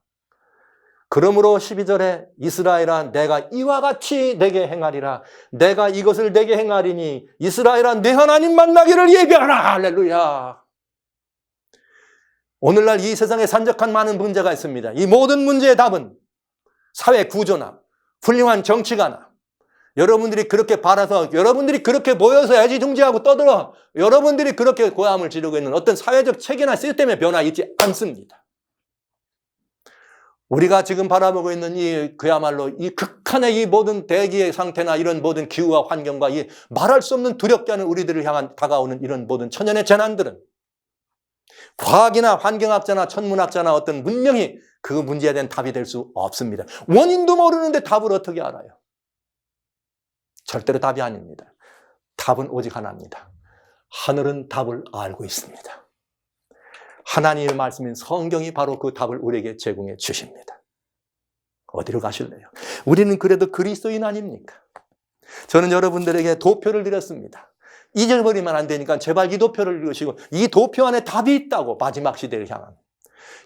그러므로 12절에 이스라엘아 내가 이와 같이 내게 행하리라. 내가 이것을 내게 행하리니 이스라엘아 내 하나님 만나기를 예비하라. 할렐루야. 오늘날 이 세상에 산적한 많은 문제가 있습니다. 이 모든 문제의 답은 사회 구조나 훌륭한 정치가나 여러분들이 그렇게 바라서 여러분들이 그렇게 모여서 애지중지하고 떠들어 여러분들이 그렇게 고함을 지르고 있는 어떤 사회적 체계나 시스템의 변화 있지 않습니다. 우리가 지금 바라보고 있는 이 그야말로 이 극한의 이 모든 대기의 상태나 이런 모든 기후와 환경과 이 말할 수 없는 두렵게 하는 우리들을 향한 다가오는 이런 모든 천연의 재난들은 과학이나 환경학자나 천문학자나 어떤 문명이 그 문제에 대한 답이 될 수 없습니다. 원인도 모르는데 답을 어떻게 알아요? 절대로 답이 아닙니다. 답은 오직 하나입니다. 하늘은 답을 알고 있습니다. 하나님의 말씀인 성경이 바로 그 답을 우리에게 제공해 주십니다. 어디로 가실래요? 우리는 그래도 그리스도인 아닙니까? 저는 여러분들에게 도표를 드렸습니다. 잊어버리면 안 되니까 제발 이 도표를 읽으시고 이 도표 안에 답이 있다고 마지막 시대를 향한.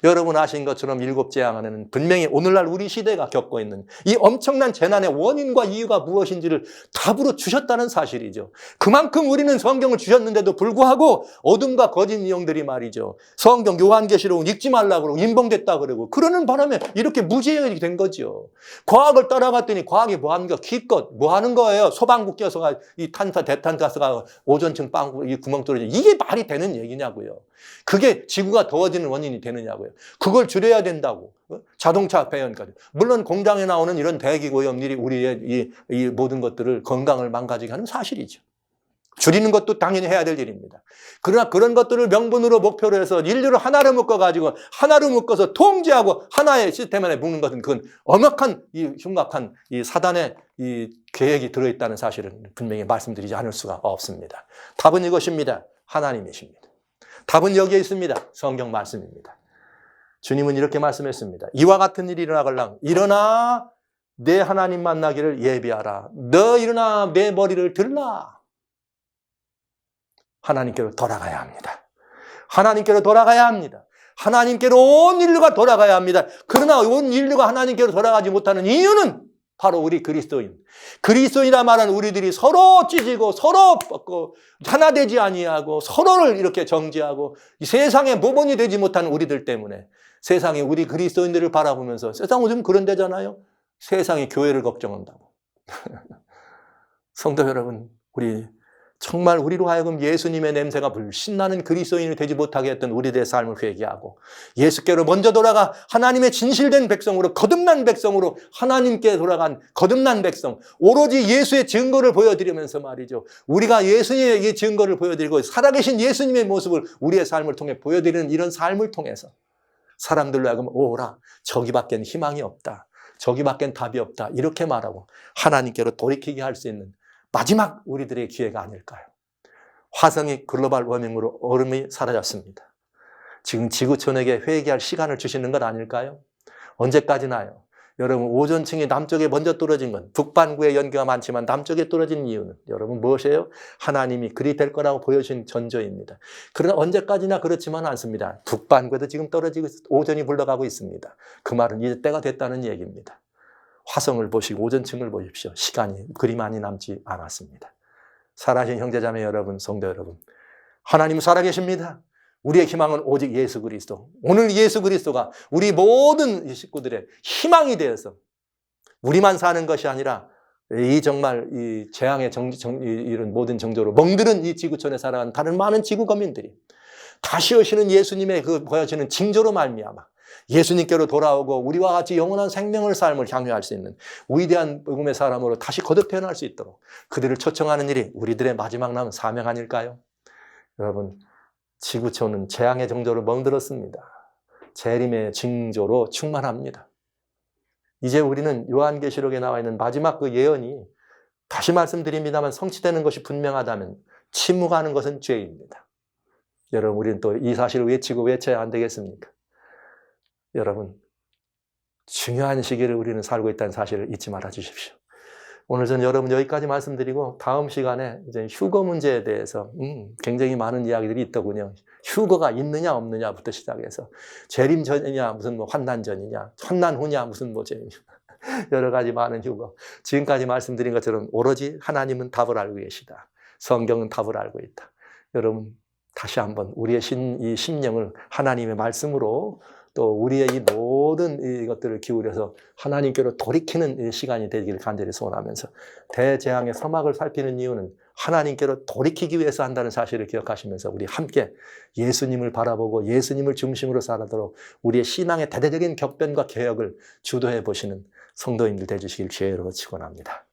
여러분 아신 것처럼 7 재앙에는 분명히 오늘날 우리 시대가 겪고 있는 이 엄청난 재난의 원인과 이유가 무엇인지를 답으로 주셨다는 사실이죠. 그만큼 우리는 성경을 주셨는데도 불구하고 어둠과 거짓 이용들이 말이죠. 성경 요한계시록은 읽지 말라고 그러고 인봉됐다 그러고 그러는 바람에 이렇게 무지성이 된 거죠. 과학을 따라갔더니 과학이 뭐합니까? 기껏 뭐 하는 거예요? 소방국 껴서 이 탄사 대탄가스가 오존층 빵꾸 이 구멍 뚫어져 이게 말이 되는 얘기냐고요. 그게 지구가 더워지는 원인이 되느냐고요. 그걸 줄여야 된다고. 자동차 배연까지. 물론 공장에 나오는 이런 대기오염들이 우리의 이 모든 것들을 건강을 망가지게 하는 사실이죠. 줄이는 것도 당연히 해야 될 일입니다. 그러나 그런 것들을 명분으로 목표로 해서 인류를 하나로 묶어가지고 하나로 묶어서 통제하고 하나의 시스템 안에 묶는 것은 그건 엄역한 이 흉악한 이 사단의 이 계획이 들어있다는 사실을 분명히 말씀드리지 않을 수가 없습니다. 답은 이것입니다. 하나님이십니다. 답은 여기에 있습니다. 성경 말씀입니다. 주님은 이렇게 말씀했습니다. 이와 같은 일이 일어나걸랑 일어나 내 하나님 만나기를 예비하라. 너 일어나 내 머리를 들라. 하나님께로 돌아가야 합니다. 하나님께로 돌아가야 합니다. 하나님께로 온 인류가 돌아가야 합니다. 그러나 온 인류가 하나님께로 돌아가지 못하는 이유는 바로 우리 그리스도인. 그리스도인이라 말하는 우리들이 서로 찢고 서로 뻗고 하나 되지 아니하고 서로를 이렇게 정죄하고 이 세상에 모범이 되지 못하는 우리들 때문에 세상이 우리 그리스도인들을 바라보면서 세상은 좀 그런 데잖아요. 세상이 교회를 걱정한다고. 성도 여러분, 우리 정말 우리로 하여금 예수님의 냄새가 불신 나는 그리스도인이 되지 못하게 했던 우리들의 삶을 회개하고 예수께로 먼저 돌아가 하나님의 진실된 백성으로 거듭난 백성으로 하나님께 돌아간 거듭난 백성 오로지 예수의 증거를 보여드리면서 말이죠. 우리가 예수님의 증거를 보여드리고 살아계신 예수님의 모습을 우리의 삶을 통해 보여드리는 이런 삶을 통해서 사람들로 하여금 오라 저기밖엔 희망이 없다. 저기밖엔 답이 없다. 이렇게 말하고 하나님께로 돌이키게 할 수 있는 마지막 우리들의 기회가 아닐까요? 화성이 글로벌 워밍으로 얼음이 사라졌습니다. 지금 지구촌에게 회개할 시간을 주시는 건 아닐까요? 언제까지나요? 여러분 오존층이 남쪽에 먼저 떨어진 건 북반구에 연기가 많지만 남쪽에 떨어진 이유는 여러분 무엇이에요? 하나님이 그리 될 거라고 보여주신 전조입니다. 그러나 언제까지나 그렇지만 않습니다. 북반구에도 지금 떨어지고 오존이 굴러가고 있습니다. 그 말은 이제 때가 됐다는 얘기입니다. 화성을 보시고 오존층을 보십시오. 시간이 그리 많이 남지 않았습니다. 살아계신 형제자매 여러분, 성도 여러분, 하나님 살아계십니다. 우리의 희망은 오직 예수 그리스도. 오늘 예수 그리스도가 우리 모든 식구들의 희망이 되어서 우리만 사는 것이 아니라 이 정말 이 재앙의 이런 모든 정조로 멍들은 이 지구촌에 살아가는 다른 많은 지구 거민들이 다시 오시는 예수님의 그 보여지는 징조로 말미암아 예수님께로 돌아오고 우리와 같이 영원한 생명을 삶을 향유할 수 있는 위대한 복음의 사람으로 다시 거듭 태어날 수 있도록 그들을 초청하는 일이 우리들의 마지막 남은 사명 아닐까요? 여러분 지구촌은 재앙의 정조로 멍들었습니다. 재림의 징조로 충만합니다. 이제 우리는 요한계시록에 나와 있는 마지막 그 예언이 다시 말씀드립니다만 성취되는 것이 분명하다면 침묵하는 것은 죄입니다. 여러분, 우리는 또 이 사실을 외치고 외쳐야 안 되겠습니까? 여러분, 중요한 시기를 우리는 살고 있다는 사실을 잊지 말아 주십시오. 오늘 전 여러분 여기까지 말씀드리고 다음 시간에 이제 휴거 문제에 대해서 굉장히 많은 이야기들이 있더군요. 휴거가 있느냐 없느냐부터 시작해서 재림 전이냐 무슨 뭐 환난 전이냐, 환난 후냐 무슨 뭐 전이냐, 여러 가지 많은 휴거. 지금까지 말씀드린 것처럼 오로지 하나님은 답을 알고 계시다. 성경은 답을 알고 있다. 여러분, 다시 한번 우리의 이 심령을 하나님의 말씀으로 또 우리의 이 모든 이것들을 기울여서 하나님께로 돌이키는 시간이 되기를 간절히 소원하면서, 대재앙의 서막을 살피는 이유는 하나님께로 돌이키기 위해서 한다는 사실을 기억하시면서 우리 함께 예수님을 바라보고 예수님을 중심으로 살아도록 우리의 신앙의 대대적인 격변과 개혁을 주도해 보시는 성도님들 되주시길 주의 이름으로 축원합니다.